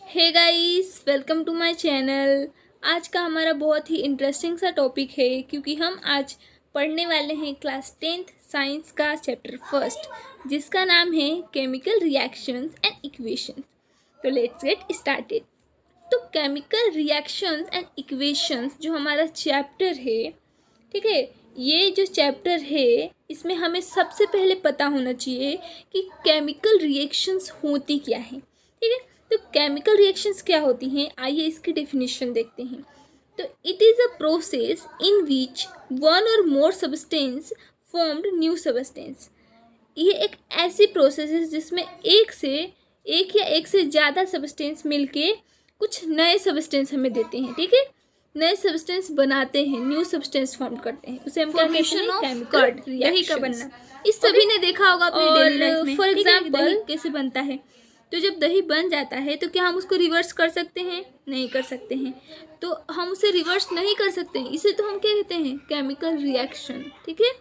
Hey guys, welcome to my channel. आज का हमारा बहुत ही इंटरेस्टिंग सा टॉपिक है क्योंकि हम आज पढ़ने वाले हैं क्लास 10th साइंस का चैप्टर फर्स्ट, जिसका नाम है केमिकल रिएक्शंस एंड इक्वेशंस। तो लेट्स गेट स्टार्टेड। तो केमिकल रिएक्शंस एंड इक्वेशंस जो हमारा चैप्टर है, ठीक है, ये जो चैप्टर है इसमें हमें सबसे पहले पता होना चाहिए कि केमिकल रिएक्शंस होती क्या है। ठीक है, तो केमिकल रिएक्शंस क्या होती हैं, आइए इसकी डेफिनेशन देखते हैं। तो it is a process in which one or more substance formed new substance. ये एक ऐसी प्रोसेस है जिसमें एक या एक से ज़्यादा सब्सटेंस मिलके कुछ नए सब्सटेंस हमें देते हैं। ठीक है, नए सब्सटेंस बनाते हैं, न्यू सब्सटेंस फॉर्म करते हैं, उसे हम क्या कहते हैं, केमिकल दही का बनना। रिएक्शंस। इस सभी ने देखा होगा अपनी डेली लाइफ में। फॉर एग्जाम्पल दही कैसे बनता है, तो जब दही बन जाता है तो क्या हम उसको रिवर्स कर सकते हैं? नहीं कर सकते हैं। तो हम उसे रिवर्स नहीं कर सकते हैं, इसे तो हम क्या कहते हैं, केमिकल रिएक्शन। ठीक है,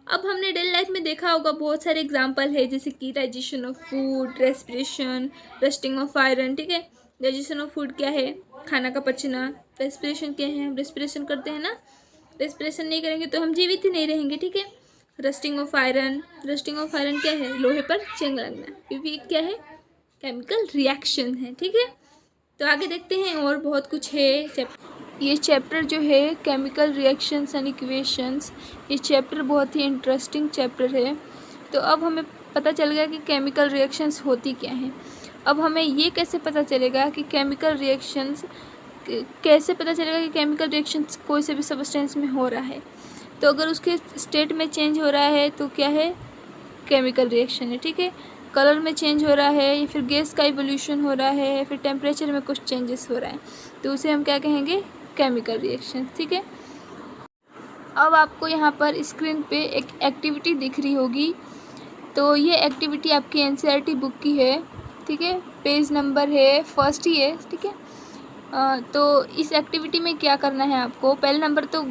अब हमने डेली लाइफ में देखा होगा बहुत सारे एग्जाम्पल है, जैसे कि digestion of food, respiration, rusting of iron. ठीक है, डाइजेशन ऑफ फूड क्या है, खाना का पचना। रेस्पिरेशन क्या है, हम रेस्पिरेशन करते हैं ना, रेस्पिरेशन नहीं करेंगे तो हम जीवित ही नहीं रहेंगे। ठीक है, रस्टिंग ऑफ आयरन क्या है, लोहे पर जंग लगना, क्योंकि क्या है, केमिकल रिएक्शन है। ठीक है, तो आगे देखते हैं, और बहुत कुछ है। ये चैप्टर जो है केमिकल रिएक्शंस एंड इक्वेशंस, ये चैप्टर बहुत ही इंटरेस्टिंग चैप्टर है। तो अब हमें पता चल गया कि केमिकल रिएक्शंस होती क्या हैं। अब हमें ये कैसे पता चलेगा कि केमिकल रिएक्शंस, कैसे पता चलेगा कि केमिकल रिएक्शंस कोई से भी सब्सटेंस में हो रहा है। तो अगर उसके स्टेट में चेंज हो रहा है तो क्या है, केमिकल रिएक्शन है। ठीक है, कलर में चेंज हो रहा है, या फिर गैस का इवोल्यूशन हो रहा है, या फिर टेम्परेचर में कुछ चेंजेस हो रहा है, तो उसे हम क्या कहेंगे, केमिकल रिएक्शन। ठीक है, अब आपको यहाँ पर स्क्रीन पे एक एक्टिविटी दिख रही होगी। तो ये एक्टिविटी आपकी एनसीईआरटी बुक की है। ठीक है, पेज नंबर है फर्स्ट ही है। ठीक है, तो इस एक्टिविटी में क्या करना है आपको, पहले नंबर तो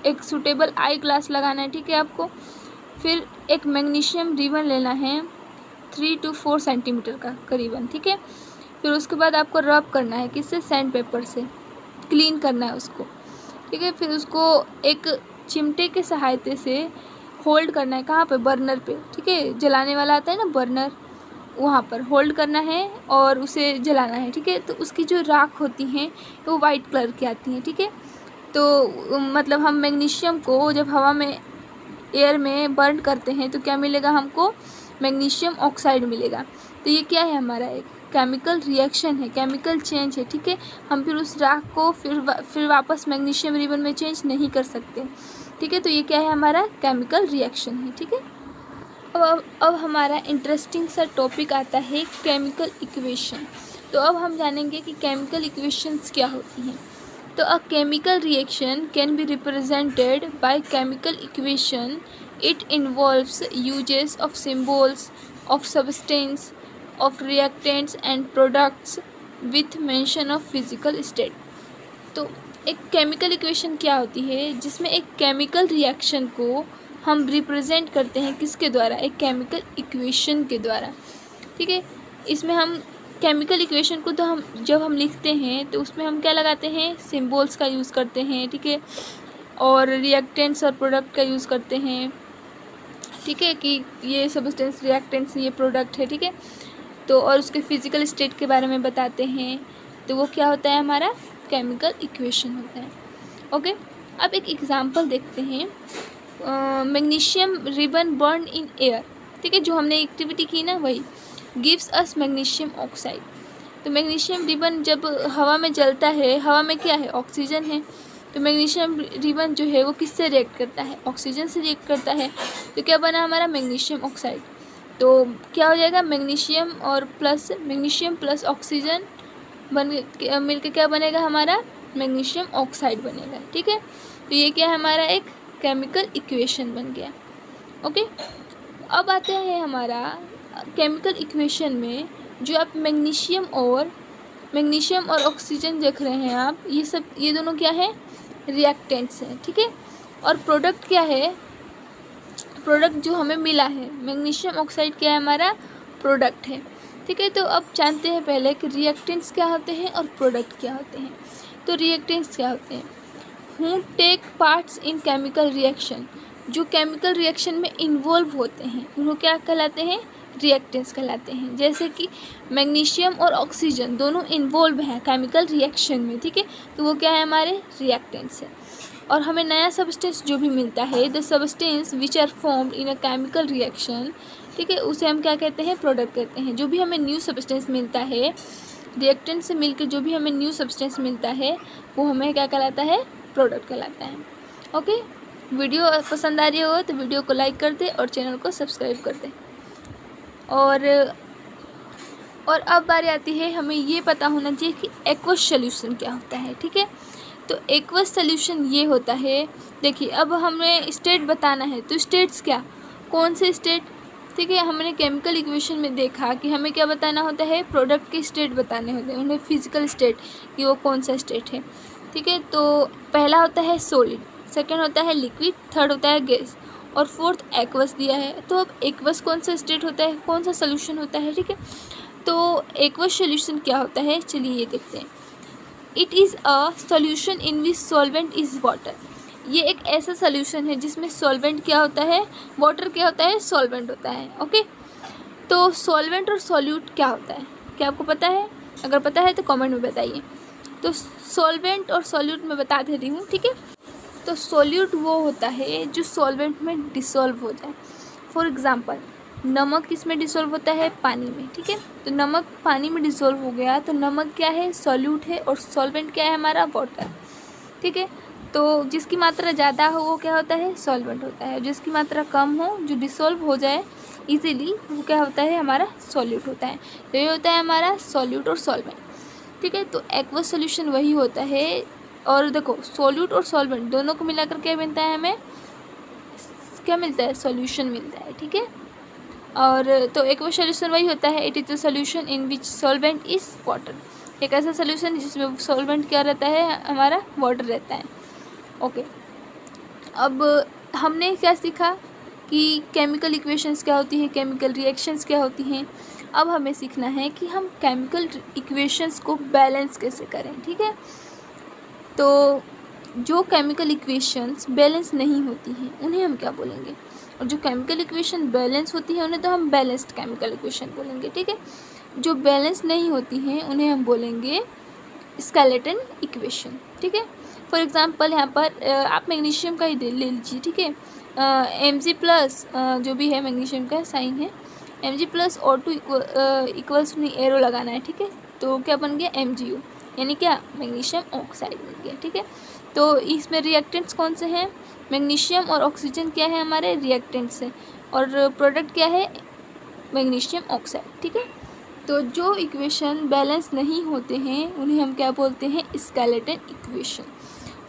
एक सूटेबल आई ग्लास लगाना है। ठीक है, आपको फिर एक मैग्नीशियम रिबन लेना है 3 to 4 सेंटीमीटर का करीबन। ठीक है, फिर उसके बाद आपको रब करना है, किससे, सैंड पेपर से क्लीन करना है उसको। ठीक है, फिर उसको एक चिमटे के सहायता से होल्ड करना है, कहाँ पे, बर्नर पे। ठीक है, जलाने वाला आता है ना बर्नर, वहाँ पर होल्ड करना है और उसे जलाना है। ठीक है, तो उसकी जो राख होती हैं वो वाइट कलर की आती हैं। ठीक है, तो मतलब हम मैग्नीशियम को जब हवा में, एयर में बर्न करते हैं तो क्या मिलेगा हमको, मैग्नीशियम ऑक्साइड मिलेगा। तो ये क्या है, हमारा एक केमिकल रिएक्शन है, केमिकल चेंज है। ठीक है, हम फिर उस राख को फिर वापस मैग्नीशियम रिबन में चेंज नहीं कर सकते। ठीक है, तो ये क्या है, हमारा केमिकल रिएक्शन है। ठीक है, अब हमारा इंटरेस्टिंग सा टॉपिक आता है केमिकल इक्वेशन। तो अब हम जानेंगे कि केमिकल इक्वेशंस क्या होती हैं। तो अ chemical reaction can be represented by chemical equation. It involves uses of symbols of substance of reactants and products with mention of physical state. तो एक केमिकल इक्वेशन क्या होती है, जिसमें एक केमिकल रिएक्शन को हम रिप्रेजेंट करते हैं किसके द्वारा, एक केमिकल इक्वेशन के द्वारा। ठीक है, इसमें हम केमिकल इक्वेशन को तो हम जब हम लिखते हैं तो उसमें हम क्या लगाते हैं, सिम्बल्स का यूज़ करते हैं। ठीक है, और रिएक्टेंट्स और प्रोडक्ट का यूज़ करते हैं। ठीक है, कि ये सब्सटेंस रिएक्टेंट्स, ये प्रोडक्ट है। ठीक है, तो और उसके फिजिकल स्टेट के बारे में बताते हैं, तो वो क्या होता है, हमारा केमिकल इक्वेशन होता है। ओके, अब एक एग्जांपल देखते हैं, magnesium ribbon burn in air. ठीक है, जो हमने एक्टिविटी की ना, वही गिव्स अस मैग्नीशियम ऑक्साइड। तो मैग्नीशियम रिबन जब हवा में जलता है, हवा में क्या है, ऑक्सीजन है। तो मैग्नीशियम रिबन जो है वो किससे रिएक्ट करता है, ऑक्सीजन से रिएक्ट करता है। तो क्या बना हमारा, मैग्नीशियम ऑक्साइड। तो क्या हो जाएगा, मैग्नीशियम प्लस ऑक्सीजन मिलके क्या बनेगा, हमारा मैग्नीशियम ऑक्साइड बनेगा। ठीक है, तो ये क्या है, हमारा एक केमिकल इक्वेशन बन गया। ओके, अब आते हैं हमारा केमिकल इक्वेशन में, जो आप मैग्नीशियम और ऑक्सीजन देख रहे हैं आप, ये दोनों क्या है, रिएक्टेंट्स हैं। ठीक है, और प्रोडक्ट क्या है, प्रोडक्ट जो हमें मिला है, मैग्नीशियम ऑक्साइड क्या है, हमारा प्रोडक्ट है। ठीक है, तो अब जानते हैं पहले कि रिएक्टेंट्स क्या होते हैं और प्रोडक्ट क्या होते हैं। तो रिएक्टेंट्स क्या होते हैं? Who take parts in chemical reaction, जो केमिकल रिएक्शन में इन्वॉल्व होते हैं उनको क्या कहलाते हैं? रिएक्टेंट्स कहलाते हैं। जैसे कि मैग्नीशियम और ऑक्सीजन दोनों इन्वॉल्व हैं केमिकल रिएक्शन में, ठीक है, तो वो क्या है? हमारे रिएक्टेंट्स है। और हमें नया सब्सटेंस जो भी मिलता है, the substance which are formed in a chemical reaction, ठीक है, उसे हम क्या कहते हैं? प्रोडक्ट कहते हैं। जो भी हमें न्यू सब्सटेंस मिलता है रिएक्टेंट से मिलकर, जो भी हमें न्यू सब्सटेंस मिलता है वो हमें क्या कहलाता है? प्रोडक्ट कहलाता है। ओके, वीडियो पसंद आ रही हो तो वीडियो को लाइक कर दे और चैनल को सब्सक्राइब कर दे। और अब बारी आती है, हमें ये पता होना चाहिए कि एक्वस सॉल्यूशन क्या होता है। ठीक है, तो एक्वस सॉल्यूशन ये होता है, देखिए अब हमें स्टेट बताना है, तो स्टेट्स क्या, कौन से स्टेट? ठीक है, हमने केमिकल इक्वेशन में देखा कि हमें क्या बताना होता है? प्रोडक्ट के स्टेट बताने होते हैं, उन्हें फिजिकल स्टेट कि वो कौन सा स्टेट है। ठीक है, तो पहला होता है सॉलिड, सेकंड होता है लिक्विड, थर्ड होता है गैस और फोर्थ एक्वस दिया है। तो अब एक्वस कौन सा स्टेट होता है, कौन सा सोल्यूशन होता है? ठीक है, तो एक्वस सोल्यूशन क्या होता है, चलिए ये देखते हैं। It is a solution in which solvent is water, ये एक ऐसा सोल्यूशन है जिसमें सॉल्वेंट क्या होता है? वाटर क्या होता है? सॉल्वेंट होता है। ओके, तो सॉल्वेंट और सॉल्यूट क्या होता है, क्या आपको पता है? अगर पता है तो कमेंट में बताइए। तो सॉल्वेंट और सॉल्यूट मैं बता दे रही हूँ। ठीक है, तो सॉल्यूट वो होता है जो सॉल्वेंट में डिसॉल्व हो जाए। फॉर एग्ज़ाम्पल नमक किसमें डिसॉल्व होता है? पानी में। ठीक है, तो नमक पानी में डिसॉल्व हो गया तो नमक क्या है? सॉल्यूट है और सॉल्वेंट क्या है? हमारा वाटर। ठीक है, तो जिसकी मात्रा ज़्यादा हो वो क्या होता है? सॉल्वेंट होता है। जिसकी मात्रा कम हो, जो डिसॉल्व हो जाए इजीली, वो क्या होता है? हमारा सॉल्यूट होता है। तो ये होता है हमारा सॉल्यूट और सॉल्वेंट। ठीक है, तो एक्वस सॉल्यूशन वही होता है। और देखो सॉल्यूट और सॉल्वेंट दोनों को मिलाकर क्या मिलता है? हमें क्या मिलता है? सॉल्यूशन मिलता है। ठीक है, और तो एक्वस सॉल्यूशन वही होता है। It is a solution in which solvent is water, एक ऐसा सॉल्यूशन जिसमें सॉल्वेंट क्या रहता है? हमारा वाटर रहता है। ओके, अब हमने क्या सीखा कि केमिकल इक्वेशंस क्या होती हैं, केमिकल रिएक्शंस क्या होती हैं। अब हमें सीखना है कि हम केमिकल इक्वेशंस को बैलेंस कैसे करें। ठीक है, तो जो केमिकल इक्वेशंस बैलेंस नहीं होती हैं उन्हें हम क्या बोलेंगे, और जो केमिकल इक्वेशन बैलेंस होती है उन्हें तो हम बैलेंस्ड केमिकल इक्वेशन बोलेंगे। ठीक है, जो बैलेंस नहीं होती हैं उन्हें हम बोलेंगे स्केलेटन इक्वेशन। ठीक है, फॉर एग्ज़ाम्पल यहाँ पर आप मैग्नीशियम का ही ले लीजिए। ठीक है, Mg प्लस जो भी है मैग्नीशियम का साइन है Mg प्लस O2 इक्वल्स में एरो लगाना है। ठीक है, तो क्या बन गया? MgO, यानी क्या? मैग्नीशियम ऑक्साइड बन गया। ठीक है, तो इसमें रिएक्टेंट्स कौन से हैं? मैग्नीशियम और ऑक्सीजन क्या है? हमारे रिएक्टेंट्स हैं। और प्रोडक्ट क्या है? Magnesium oxide. ठीक है, तो जो इक्वेशन बैलेंस नहीं होते हैं उन्हें हम क्या बोलते हैं? स्केलेटन इक्वेशन,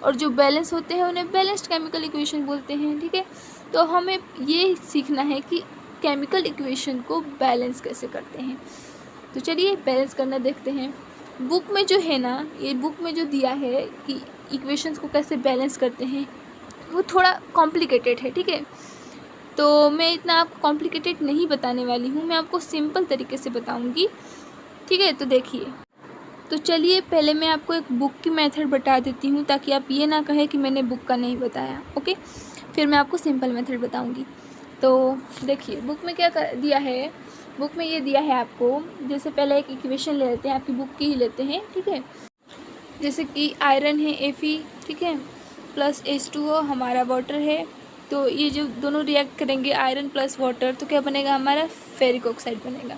और जो बैलेंस होते हैं उन्हें बैलेंस्ड केमिकल इक्वेशन बोलते हैं। ठीक है, तो हमें ये सीखना है कि केमिकल इक्वेशन को बैलेंस कैसे करते हैं। तो चलिए बैलेंस करना देखते हैं। बुक में जो है ना, ये बुक में जो दिया है कि इक्वेशंस को कैसे बैलेंस करते हैं, वो थोड़ा कॉम्प्लिकेटेड है। ठीक है, तो मैं इतना आपको कॉम्प्लिकेटेड नहीं बताने वाली हूँ, मैं आपको सिंपल तरीके से बताऊँगी। ठीक है, तो देखिए, तो चलिए पहले मैं आपको एक बुक की मेथड बता देती हूँ ताकि आप ये ना कहें कि मैंने बुक का नहीं बताया। ओके, फिर मैं आपको सिंपल मेथड बताऊँगी। तो देखिए बुक में क्या दिया है, बुक में ये दिया है आपको, जैसे पहले एक इक्वेशन ले लेते हैं, आपकी बुक की ही लेते हैं। ठीक है, जैसे कि आयरन है Fe, ठीक है, प्लस H2O हमारा वाटर है। तो ये जो दोनों रिएक्ट करेंगे आयरन प्लस वाटर, तो क्या बनेगा? हमारा फेरिक ऑक्साइड बनेगा।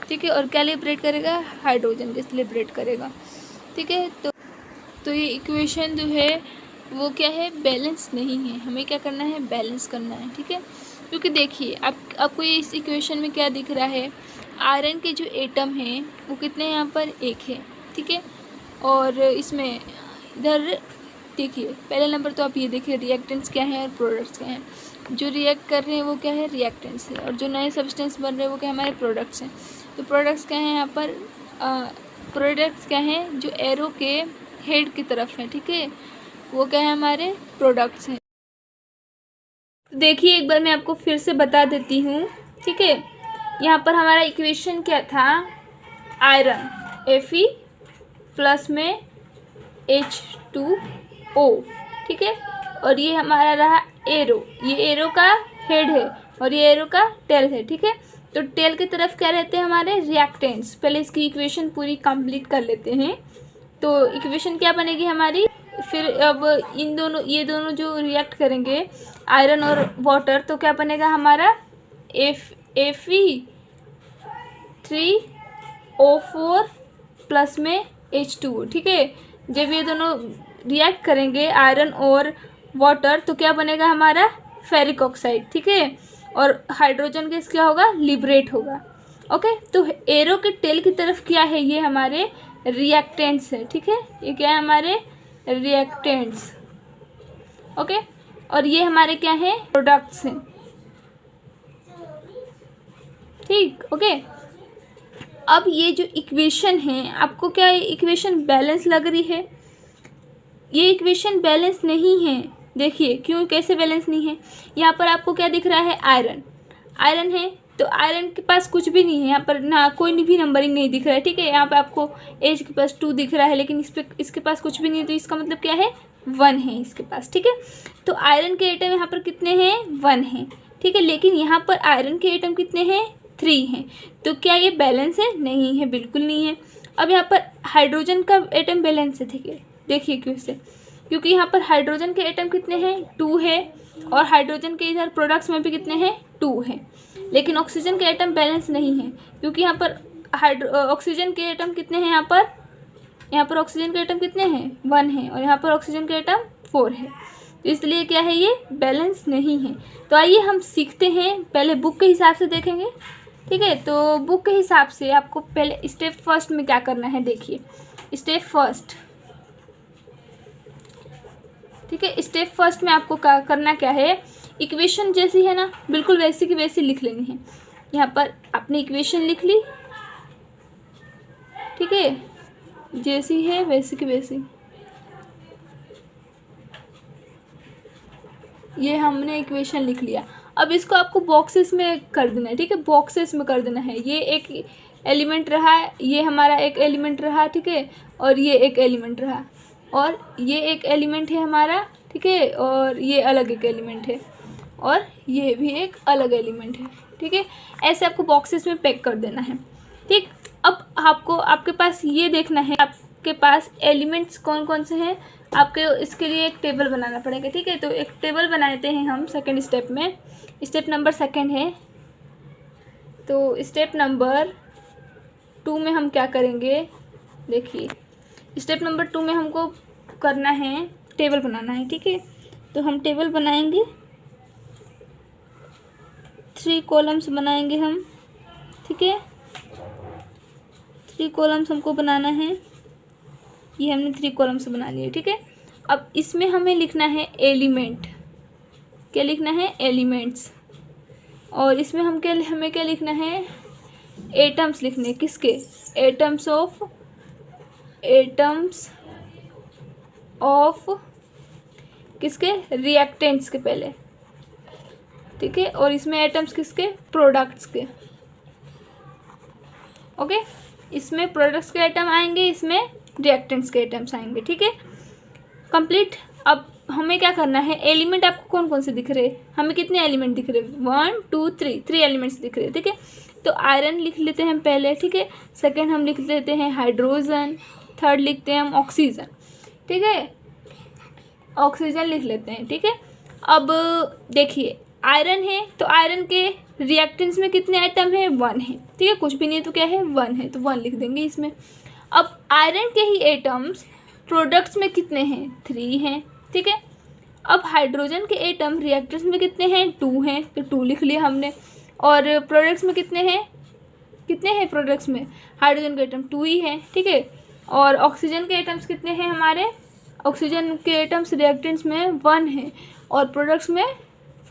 ठीक है, और क्या लिबरेट करेगा? हाइड्रोजन गैस लिबरेट करेगा। ठीक है, तो ये इक्वेशन जो है वो क्या है? बैलेंस नहीं है। हमें क्या करना है? बैलेंस करना है। ठीक है, क्योंकि देखिए आपको ये इस इक्वेशन में क्या दिख रहा है? आयरन के जो एटम हैं वो कितने हैं यहाँ पर? एक है। ठीक है, और इसमें इधर देखिए पहले नंबर तो आप ये देखिए रिएक्टेंट्स क्या हैं और प्रोडक्ट्स क्या हैं। जो रिएक्ट कर रहे हैं वो क्या है? रिएक्टेंट्स है, और जो नए सब्सटेंस बन रहे हैं वो क्या? हमारे प्रोडक्ट्स हैं। तो प्रोडक्ट्स क्या हैं यहाँ पर? प्रोडक्ट्स क्या हैं? जो एरो के हेड की तरफ हैं, ठीक है, वो क्या है? हमारे प्रोडक्ट्स हैं। देखिए एक बार मैं आपको फिर से बता देती हूँ। ठीक है, यहाँ पर हमारा इक्वेशन क्या था? आयरन Fe प्लस में H2O, ठीक है। और ये हमारा रहा एरो, ये एरो का हेड है और ये एरो का टेल है, ठीक है। तो टेल की तरफ क्या रहते हैं हमारे रिएक्टेंट्स। पहले इसकी इक्वेशन पूरी कंप्लीट कर लेते हैं। तो इक्वेशन क्या बनेगी हमारी, फिर अब इन दोनों, ये दोनों जो रिएक्ट करेंगे आयरन और वाटर, तो क्या बनेगा हमारा Fe3O4 प्लस में H2O, ठीक है। जब ये दोनों रिएक्ट करेंगे आयरन और वाटर तो क्या बनेगा हमारा फेरिक ऑक्साइड, ठीक है। और हाइड्रोजन गैस क्या होगा, लिबरेट होगा। ओके, तो एरो के टेल की तरफ क्या है, ये हमारे रिएक्टेंट्स है, ठीक है। ये क्या है हमारे रिएक्टेंट्स, ओके। और ये हमारे क्या है, प्रोडक्ट्स हैं, ठीक, ओके। अब ये जो इक्वेशन है, आपको क्या इक्वेशन बैलेंस लग रही है? ये इक्वेशन बैलेंस नहीं है। देखिए क्यों, कैसे बैलेंस नहीं है। यहाँ पर आपको क्या दिख रहा है, आयरन, आयरन है तो आयरन के पास कुछ भी नहीं है, यहाँ पर ना कोई भी नंबरिंग नहीं दिख रहा है, ठीक है। यहाँ पे आपको एच के पास 2 दिख रहा है, लेकिन इसके पास कुछ भी नहीं है, तो इसका मतलब क्या है, 1 है इसके पास, ठीक है। तो आयरन के एटम यहाँ पर कितने हैं, 1 हैं, ठीक है। लेकिन यहाँ पर आयरन के एटम कितने हैं, 3 हैं। तो क्या ये बैलेंस है? नहीं है, बिल्कुल नहीं है। अब यहाँ पर हाइड्रोजन का एटम बैलेंस है, ठीक है। देखिए क्यों से, क्योंकि यहाँ पर हाइड्रोजन के एटम कितने हैं, 2 है। और हाइड्रोजन के इधर प्रोडक्ट्स में भी कितने हैं, 2 हैं। लेकिन ऑक्सीजन के एटम बैलेंस नहीं है, क्योंकि यहाँ पर ऑक्सीजन के एटम कितने हैं, यहाँ पर ऑक्सीजन के एटम कितने हैं, 1 है। और यहाँ पर ऑक्सीजन के एटम 4 है। तो इसलिए क्या है, ये बैलेंस नहीं है। तो आइए हम सीखते हैं, पहले बुक के हिसाब से देखेंगे, ठीक है। तो बुक के हिसाब से आपको पहले स्टेप फर्स्ट में क्या करना है, देखिए स्टेप फर्स्ट, ठीक है। स्टेप फर्स्ट में आपको करना क्या है, इक्वेशन जैसी है ना, बिल्कुल वैसी की वैसी लिख लेनी है। यहाँ पर आपने इक्वेशन लिख ली, ठीक है, जैसी है वैसी की वैसी। ये हमने इक्वेशन लिख लिया। अब इसको आपको बॉक्सेस में कर देना है, ठीक है, बॉक्सेस में कर देना है। ये एक एलिमेंट रहा, ये हमारा एक एलिमेंट रहा, ठीक है, और ये एक एलिमेंट रहा, और ये एक एलिमेंट है हमारा, ठीक है, और ये अलग एक एलिमेंट है, और ये भी एक अलग एलिमेंट है, ठीक है। ऐसे आपको बॉक्सेस में पैक कर देना है, ठीक। अब आपको आपके पास ये देखना है, आपके पास एलिमेंट्स कौन कौन से हैं, आपके इसके लिए एक टेबल बनाना पड़ेगा, ठीक है। तो एक टेबल बनाते हैं हम सेकंड स्टेप में, स्टेप नंबर 2 है। तो स्टेप नंबर 2 में हम क्या करेंगे, देखिए स्टेप नंबर 2 में हमको करना है, टेबल बनाना है, ठीक है। तो हम टेबल बनाएंगे, 3 कॉलम्स बनाएंगे हम, ठीक है। 3 कॉलम्स हमको बनाना है, ये हमने 3 कॉलम्स बना लिए, ठीक है। अब इसमें हमें लिखना है एलिमेंट, क्या लिखना है, एलिमेंट्स। और इसमें हमें क्या लिखना है, एटम्स लिखने, किसके, एटम्स ऑफ किसके, रिएक्टेंट्स के पहले, ठीक है। और इसमें एटम्स किसके, प्रोडक्ट्स के, ओके। इसमें प्रोडक्ट्स के एटम आएंगे, इसमें रिएक्टेंट्स के एटम्स आएंगे, ठीक है, कंप्लीट। अब हमें क्या करना है, एलिमेंट आपको कौन कौन से दिख रहे हैं, हमें कितने एलिमेंट दिख रहे हैं, 1 2 3 एलिमेंट्स दिख रहे हैं, ठीक है। तो आयरन लिख लेते हैं हम पहले, ठीक है। सेकंड हम लिख देते हैं हाइड्रोजन, थर्ड लिखते हैं हम ऑक्सीजन, ठीक है, ऑक्सीजन लिख लेते हैं, ठीक है। अब देखिए आयरन है, तो आयरन के रिएक्टेंट्स में कितने आइटम है, 1 है, ठीक है, कुछ भी नहीं तो क्या है, 1 है, तो 1 लिख देंगे इसमें। अब आयरन के ही एटम्स प्रोडक्ट्स में कितने हैं, 3 हैं, ठीक है। अब हाइड्रोजन के एटम रिएक्टेंट्स में कितने हैं, 2 हैं, तो 2 लिख लिया हमने। और प्रोडक्ट्स में कितने हैं प्रोडक्ट्स में, हाइड्रोजन के एटम 2 ही हैं, ठीक है। और ऑक्सीजन के एटम्स कितने हैं हमारे, ऑक्सीजन के एटम्स रिएक्टेंट्स में 1 है और प्रोडक्ट्स में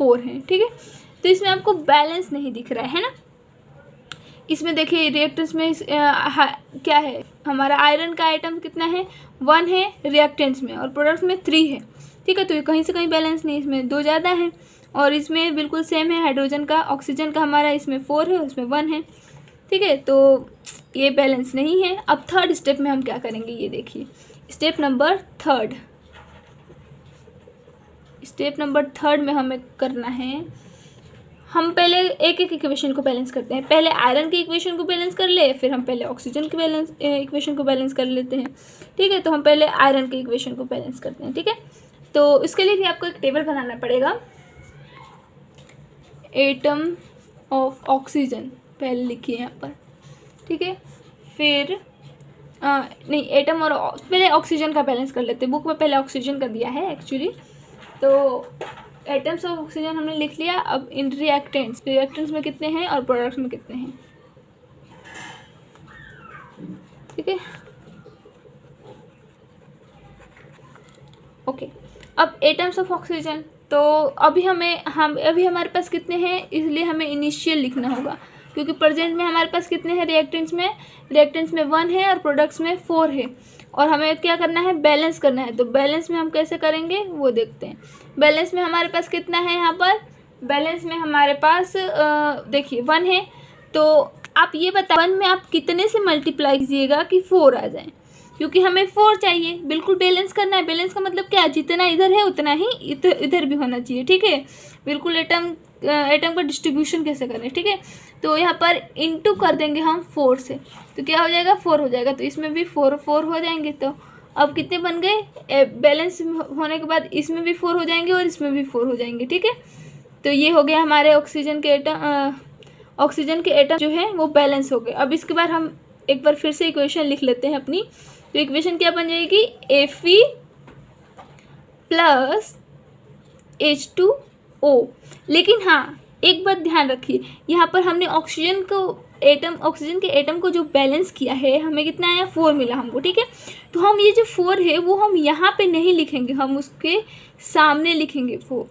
4 हैं, ठीक है। तो इसमें आपको बैलेंस नहीं दिख रहा है ना। इसमें देखिए रिएक्टेंट्स में क्या है, हमारा आयरन का आइटम कितना है, 1 है रिएक्टेंट्स में, और प्रोडक्ट्स में 3 है, ठीक है। तो ये कहीं से कहीं बैलेंस नहीं, इसमें 2 ज़्यादा है। और इसमें बिल्कुल सेम है, हाइड्रोजन का, ऑक्सीजन का हमारा इसमें 4 है, उसमें 1 है, ठीक है, तो ये बैलेंस नहीं है। अब थर्ड स्टेप में हम क्या करेंगे ये देखिए, स्टेप नंबर थर्ड में हमें करना है, हम पहले एक एक इक्वेशन को बैलेंस करते हैं। पहले आयरन की इक्वेशन को बैलेंस कर ले, फिर हम पहले ऑक्सीजन की इक्वेशन को बैलेंस कर लेते हैं। ठीक है, तो हम पहले आयरन की इक्वेशन को बैलेंस करते हैं। ठीक है, तो इसके लिए भी आपको एक टेबल बनाना पड़ेगा। एटम ऑफ ऑक्सीजन पहले लिखिए यहाँ पर। ठीक है, फिर नहीं, एटम और पहले ऑक्सीजन का बैलेंस कर लेते हैं। बुक में पहले ऑक्सीजन का दिया है एक्चुअली, तो एटम्स ऑफ ऑक्सीजन हमने लिख लिया। अब इन रिएक्टेंट्स में कितने हैं और प्रोडक्ट्स में कितने हैं। ठीक है, ओके। अब एटम्स ऑफ ऑक्सीजन, तो अभी हमारे पास कितने हैं, इसलिए हमें इनिशियल लिखना होगा, क्योंकि प्रेजेंट में हमारे पास कितने हैं रिएक्टेंट्स में 1 है और प्रोडक्ट्स में 4 है, और हमें क्या करना है, बैलेंस करना है। तो बैलेंस में हम कैसे करेंगे वो देखते हैं। बैलेंस में हमारे पास कितना है, यहाँ पर बैलेंस में हमारे पास देखिए 1 है। तो आप ये बताओ 1 में आप कितने से मल्टीप्लाई कीजिएगा कि 4 आ जाए, क्योंकि हमें 4 चाहिए। बिल्कुल बैलेंस करना है। बैलेंस का मतलब क्या, जितना इधर है उतना ही इधर भी होना चाहिए। ठीक है, बिल्कुल एटम का डिस्ट्रीब्यूशन कैसे करें। ठीक है, तो यहाँ पर इंटू कर देंगे हम 4 से, तो क्या हो जाएगा, 4 हो जाएगा। तो इसमें भी 4 हो जाएंगे। तो अब कितने बन गए, बैलेंस होने के बाद इसमें भी 4 हो जाएंगे और इसमें भी 4 हो जाएंगे। ठीक है, तो ये हो गया हमारे ऑक्सीजन के एटम जो है वो बैलेंस हो गए। अब इसके बाद हम एक बार फिर से इक्वेशन लिख लेते हैं अपनी। तो इक्वेशन क्या बन जाएगी, Fe प्लस H2O। लेकिन हाँ, एक बात ध्यान रखिए, यहाँ पर हमने ऑक्सीजन के एटम को जो बैलेंस किया है, हमें कितना आया, 4 मिला हमको। ठीक है, तो हम ये जो 4 है वो हम यहाँ पे नहीं लिखेंगे, हम उसके सामने लिखेंगे 4।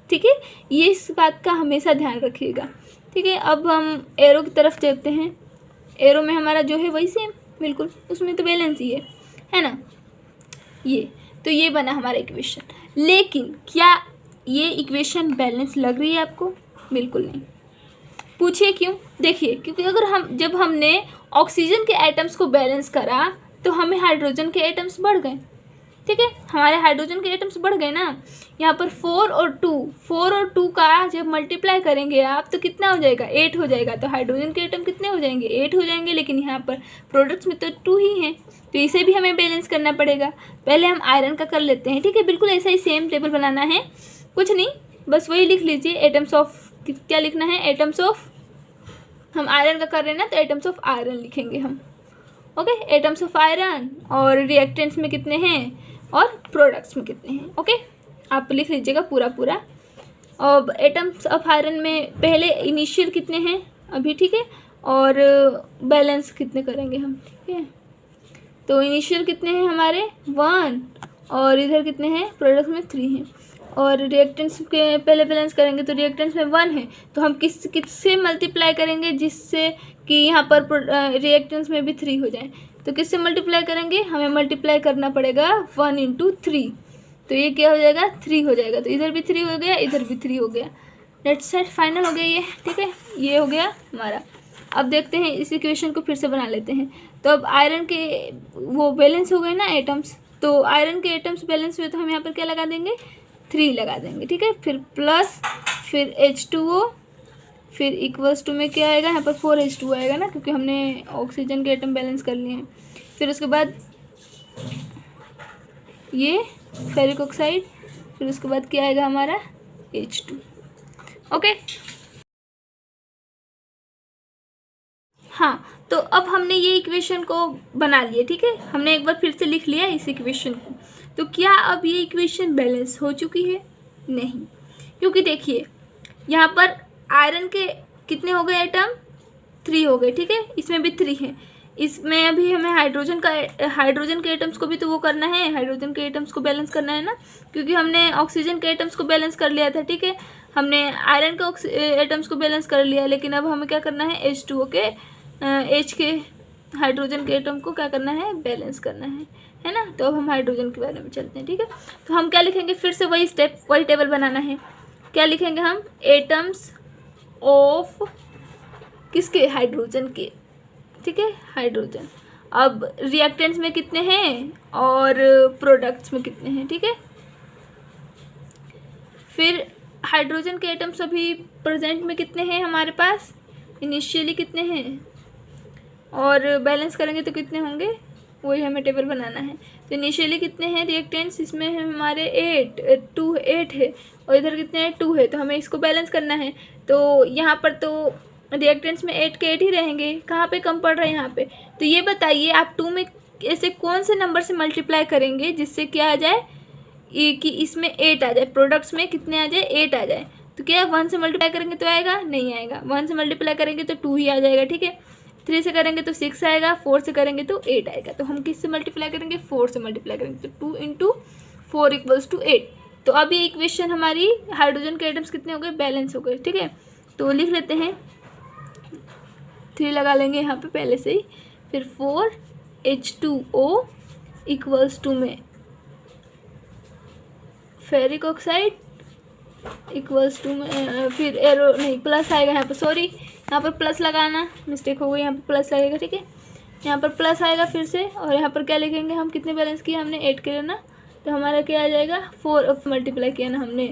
ठीक है, ये इस बात का हमेशा ध्यान रखिएगा। ठीक है, अब हम एरो की तरफ चलते हैं। एरो में हमारा जो है वही सेम, बिल्कुल उसमें तो बैलेंस ही है ना। तो ये बना हमारा इक्वेशन। लेकिन क्या ये इक्वेशन बैलेंस लग रही है आपको? बिल्कुल नहीं। पूछिए क्यों? देखिए, क्योंकि जब हमने ऑक्सीजन के एटम्स को बैलेंस करा तो हमें हाइड्रोजन के एटम्स बढ़ गए। ठीक है, हमारे हाइड्रोजन के एटम्स बढ़ गए ना। यहाँ पर 4 और 2 का जब मल्टीप्लाई करेंगे आप तो कितना हो जाएगा, 8 हो जाएगा। तो हाइड्रोजन के एटम कितने हो जाएंगे, 8 हो जाएंगे। लेकिन यहाँ पर प्रोडक्ट्स में तो 2 ही हैं, तो इसे भी हमें बैलेंस करना पड़ेगा। पहले हम आयरन का कर लेते हैं। ठीक है, बिल्कुल ऐसा ही सेम टेबल बनाना है, कुछ नहीं, बस वही लिख लीजिए। एटम्स ऑफ क्या लिखना है, एटम्स ऑफ, हम आयरन का कर रहे हैं ना, तो एटम्स ऑफ आयरन लिखेंगे हम। ओके, एटम्स ऑफ आयरन, और रिएक्टेंट्स में कितने हैं और प्रोडक्ट्स में कितने हैं। ओके, आप लिख लीजिएगा पूरा। और एटम्स ऑफ आयरन में पहले इनिशियल कितने हैं अभी, ठीक है, और बैलेंस कितने करेंगे हम। ठीक है, तो इनिशियल कितने हैं हमारे 1, और इधर कितने हैं, प्रोडक्ट्स में 3 हैं। और रिएक्टेंट्स के पहले बैलेंस करेंगे तो रिएक्टेंट्स में 1 है, तो हम किससे मल्टीप्लाई करेंगे, जिससे कि यहाँ पर रिएक्टेंट्स में भी 3 हो जाए। तो किससे मल्टीप्लाई करेंगे, हमें मल्टीप्लाई करना पड़ेगा 1 × 3। तो ये क्या हो जाएगा, 3 हो जाएगा। तो इधर भी 3 हो गया, इधर भी 3 हो गया। डेट सेट, फाइनल हो गया ये। ठीक है, ये हो गया हमारा। अब देखते हैं इस इक्वेशन को फिर से बना लेते हैं। तो अब आयरन के वो बैलेंस हो गए ना एटम्स, तो आयरन के एटम्स बैलेंस हुए तो हम यहाँ पर क्या लगा देंगे, 3 लगा देंगे। ठीक है, फिर प्लस, फिर H2O, फिर इक्वल्स टू में क्या आएगा, यहाँ पर 4H2 आएगा ना, क्योंकि हमने ऑक्सीजन के एटम बैलेंस कर लिए हैं। फिर उसके बाद ये फेरिक ऑक्साइड, फिर उसके बाद क्या आएगा हमारा H2। ओके, हाँ, तो अब हमने ये इक्वेशन को बना लिया। ठीक है, हमने एक बार फिर से लिख लिया इस इक्वेशन को। तो क्या अब ये इक्वेशन बैलेंस हो चुकी है? नहीं, क्योंकि देखिए यहाँ पर आयरन के कितने हो गए एटम, 3 हो गए। ठीक है, इसमें भी 3 है। इसमें अभी हमें हाइड्रोजन के एटम्स को भी तो वो करना है, हाइड्रोजन के एटम्स को बैलेंस करना है ना, क्योंकि हमने ऑक्सीजन के एटम्स को बैलेंस कर लिया था। ठीक है, हमने आयरन के एटम्स को बैलेंस कर लिया, लेकिन अब हमें क्या करना है, H2O के H के हाइड्रोजन के एटम को क्या करना है, बैलेंस करना है ना। तो अब हम हाइड्रोजन के बारे में चलते हैं। ठीक है, तो हम क्या लिखेंगे, फिर से वही टेबल बनाना है। क्या लिखेंगे हम, एटम्स ऑफ किसके, हाइड्रोजन के, ठीक है, हाइड्रोजन। अब रिएक्टेंट्स में कितने हैं और प्रोडक्ट्स में कितने हैं, ठीक है। फिर हाइड्रोजन के एटम्स अभी प्रेजेंट में कितने हैं हमारे पास, इनिशियली कितने हैं, और बैलेंस करेंगे तो कितने होंगे, वही हमें टेबल बनाना है। तो इनिशियली कितने हैं रिएक्टेंट्स, इसमें है हमारे 8 है, और इधर कितने हैं, 2 है। तो हमें इसको बैलेंस करना है। तो यहाँ पर तो रिएक्टेंट्स में 8 के 8 ही रहेंगे, कहाँ पे कम पड़ रहा है, यहाँ पे। तो ये बताइए आप 2 में ऐसे कौन से नंबर से मल्टीप्लाई करेंगे जिससे क्या आ जाए, कि इसमें 8 आ जाए, प्रोडक्ट्स में कितने आ जाए, 8 आ जाए। तो क्या 1 से मल्टीप्लाई करेंगे तो आएगा, नहीं आएगा। 1 से मल्टीप्लाई करेंगे तो 2 ही आ जाएगा, ठीक है। 3 से करेंगे तो 6 आएगा, 4 से करेंगे तो 8 आएगा। तो हम किस से मल्टीप्लाई करेंगे, 4 से मल्टीप्लाई करेंगे। तो 2 × 4 = 8। तो अब ये इक्वेशन हमारी हाइड्रोजन के एटम्स कितने हो गए, बैलेंस हो गए, ठीक है। तो लिख लेते हैं, 3 लगा लेंगे यहाँ पे पहले से ही। फिर 4H2O = में फेरिक ऑक्साइड = में फिर एरो नहीं प्लस आएगा यहाँ पर, सॉरी यहाँ पर प्लस लगाना मिस्टेक हो गई, यहाँ पर प्लस लगेगा, ठीक है। यहाँ पर प्लस आएगा फिर से, और यहाँ पर क्या लिखेंगे हम, कितने बैलेंस किया हमने, 8 के लिए ना, तो हमारा क्या आ जाएगा, 4 मल्टीप्लाई किया ना हमने,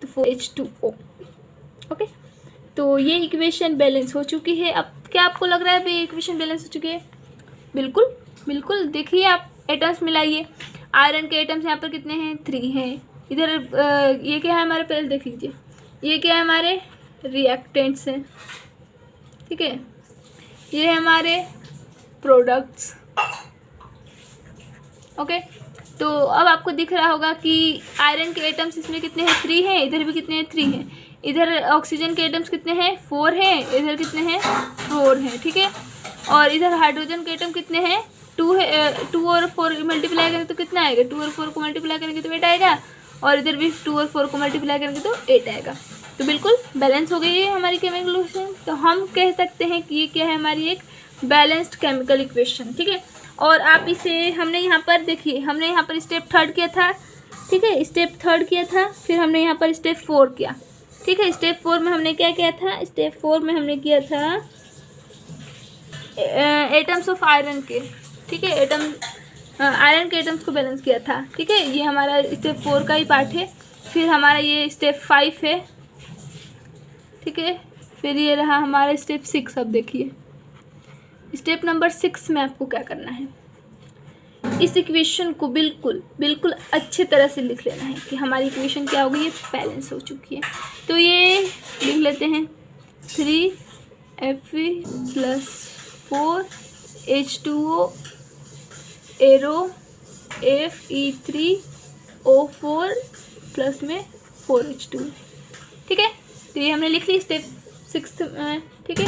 तो 4H2O, ओके। तो ये इक्वेशन बैलेंस हो चुकी है। अब क्या आपको लग रहा है भाई इक्वेशन बैलेंस हो चुकी है, बिल्कुल बिल्कुल। देखिए आप एटम्स मिलाइए, आयरन के एटम्स यहाँ पर कितने हैं, 3 हैं। इधर ये क्या है हमारे, पहले देख लीजिए, ये क्या है हमारे रिएक्टेंट्स हैं, ठीक है। ये है हमारे प्रोडक्ट्स, ओके। तो अब आपको दिख रहा होगा कि आयरन के एटम्स इसमें कितने हैं, 3 हैं, इधर भी कितने हैं, 3 हैं। इधर ऑक्सीजन के एटम्स कितने हैं, 4 हैं, इधर कितने हैं, 4 हैं, ठीक है। और इधर हाइड्रोजन के एटम कितने हैं, 2 है। 2 और 4 मल्टीप्लाई करेंगे तो कितना आएगा, 2 और 4 को मल्टीप्लाई करेंगे तो 8 आएगा, और इधर भी 2 और 4 को मल्टीप्लाई करेंगे तो 8 आएगा। तो बिल्कुल बैलेंस हो गई है हमारी केमिकल इक्वेशन। तो हम कह सकते हैं कि ये क्या है, हमारी एक बैलेंस्ड केमिकल इक्वेशन, ठीक है। और आप इसे, हमने यहाँ पर देखिए, हमने यहाँ पर स्टेप 3 किया था, ठीक है, स्टेप 3 किया था, फिर हमने यहाँ पर स्टेप 4 किया, ठीक है। स्टेप 4 में हमने क्या किया था, स्टेप 4 में हमने किया था एटम्स ऑफ आयरन के, ठीक है, आयरन के एटम्स को बैलेंस किया था, ठीक है। ये हमारा स्टेप 4 का ही पार्ट है। फिर हमारा ये स्टेप 5 है, ठीक है। फिर ये रहा हमारा स्टेप 6। अब देखिए स्टेप नंबर 6 में आपको क्या करना है, इस इक्वेशन को बिल्कुल बिल्कुल अच्छे तरह से लिख लेना है कि हमारी इक्वेशन क्या हो गई है, बैलेंस हो चुकी है। तो ये लिख लेते हैं, 3Fe + 4H2O arrow Fe3O4 plus में 4H2, ठीक है। तो ये हमने लिख ली स्टेप 6 में, ठीक है।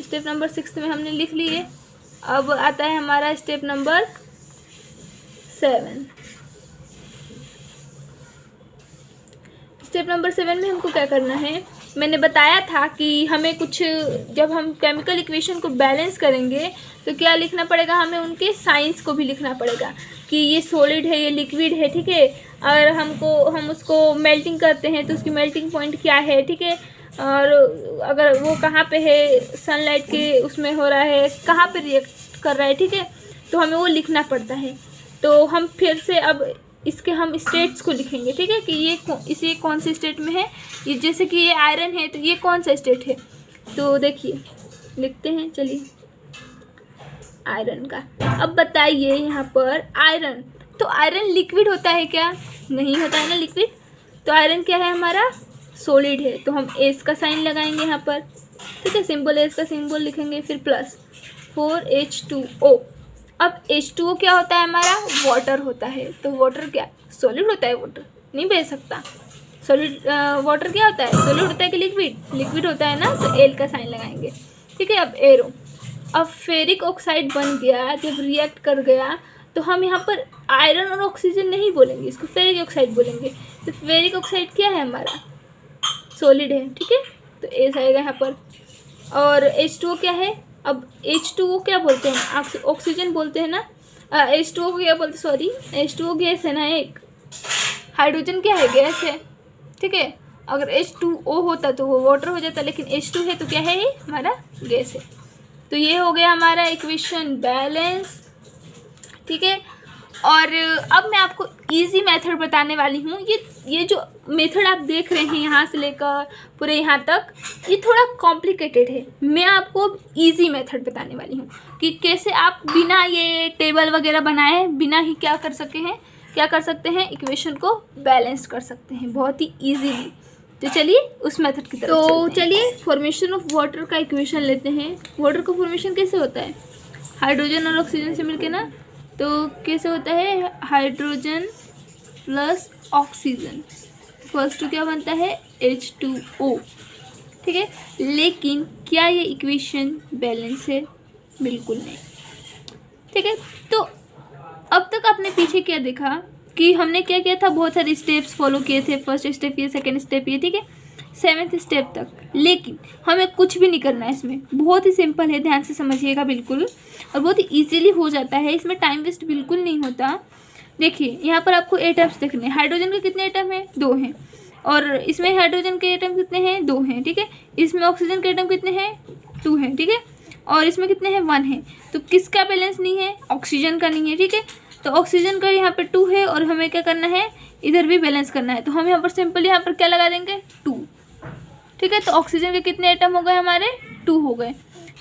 स्टेप नंबर 6 में हमने लिख लिए। अब आता है हमारा स्टेप नंबर 7। स्टेप नंबर 7 में हमको क्या करना है, मैंने बताया था कि हमें कुछ, जब हम केमिकल इक्वेशन को बैलेंस करेंगे तो क्या लिखना पड़ेगा, हमें उनके साइंस को भी लिखना पड़ेगा कि ये सॉलिड है, ये लिक्विड है, ठीक है। और हम उसको मेल्टिंग करते हैं तो उसकी मेल्टिंग पॉइंट क्या है, ठीक है। और अगर वो कहाँ पे है, सनलाइट के उसमें हो रहा है, कहाँ पे रिएक्ट कर रहा है, ठीक है, तो हमें वो लिखना पड़ता है। तो हम फिर से अब इसके हम स्टेट्स को लिखेंगे, ठीक है, कि ये कौन से स्टेट में है। ये जैसे कि ये आयरन है तो ये कौन सा स्टेट है, तो देखिए लिखते हैं, चलिए आयरन का। अब बताइए यहाँ पर आयरन, तो आयरन लिक्विड होता है क्या, नहीं होता है ना लिक्विड। तो आयरन क्या है हमारा, सॉलिड है। तो हम एस का साइन लगाएंगे यहाँ पर, ठीक है, सिंबल एस का सिंबल लिखेंगे, फिर प्लस 4H2O। अब H2O क्या होता है हमारा, वाटर होता है। तो वाटर क्या, सॉलिड होता है, वाटर नहीं भेज सकता। सॉलिड वाटर क्या होता है, सॉलिड होता है कि लिक्विड, लिक्विड होता है ना, तो एल का साइन लगाएंगे, ठीक है। अब एरो, अब फेरिक ऑक्साइड बन गया, जब रिएक्ट कर गया तो हम यहाँ पर आयरन और ऑक्सीजन नहीं बोलेंगे, इसको फेरिक ऑक्साइड बोलेंगे। तो फेरिक ऑक्साइड क्या है हमारा, सॉलिड है, ठीक है। तो एस आएगा यहाँ पर। और H2O क्या है, अब H2O क्या बोलते हैं, ऑक्सीजन बोलते हैं ना, H2O को क्या बोलते हैं, सॉरी H2O गैस है ना एक, हाइड्रोजन क्या है, गैस है, ठीक है। अगर H2O होता तो वो वाटर हो जाता, लेकिन H2 है तो क्या है, ये हमारा गैस है। तो ये हो गया हमारा इक्वेशन बैलेंस, ठीक है। और अब मैं आपको इजी मेथड बताने वाली हूँ। ये जो मेथड आप देख रहे हैं यहाँ से लेकर पूरे यहाँ तक, ये थोड़ा कॉम्प्लिकेटेड है। मैं आपको इजी मेथड बताने वाली हूँ कि कैसे आप बिना ये टेबल वगैरह बनाए, बिना ही क्या कर सकते हैं इक्वेशन को बैलेंस कर सकते हैं बहुत ही ईजीली। तो चलिए उस मेथड की तरफ तो चलिए फॉर्मेशन ऑफ वाटर का इक्वेशन लेते हैं। वाटर का फॉर्मेशन कैसे होता है, हाइड्रोजन और ऑक्सीजन से मिलके ना, तो कैसे होता है, hydrogen plus oxygen first to क्या बनता है, H2O, ठीक है। लेकिन क्या ये इक्वेशन बैलेंस है, बिल्कुल नहीं, ठीक है। तो अब तक आपने पीछे क्या देखा कि हमने क्या किया था, बहुत सारे स्टेप्स फॉलो किए थे, फर्स्ट स्टेप ये, सेकंड स्टेप ये, ठीक है, 7th स्टेप तक। लेकिन हमें कुछ भी नहीं करना है इसमें, बहुत ही सिंपल है, ध्यान से समझिएगा बिल्कुल, और बहुत ही ईजीली हो जाता है, इसमें टाइम वेस्ट बिल्कुल नहीं होता। देखिए यहाँ पर आपको एटम्स देखने, हाइड्रोजन के कितने एटम हैं, 2 हैं, और इसमें हाइड्रोजन के एटम कितने हैं, 2 हैं, ठीक है। इसमें ऑक्सीजन के एटम कितने हैं, 2 हैं, ठीक है, और इसमें कितने हैं, 1 है। तो किसका बैलेंस नहीं है, ऑक्सीजन का नहीं है, ठीक है। तो ऑक्सीजन का यहाँ पे 2 है, और हमें क्या करना है, इधर भी बैलेंस करना है। तो हम यहाँ पर सिंपल यहाँ पर क्या लगा देंगे, 2, ठीक है। तो ऑक्सीजन के कितने एटम हो गए हमारे, 2 हो गए,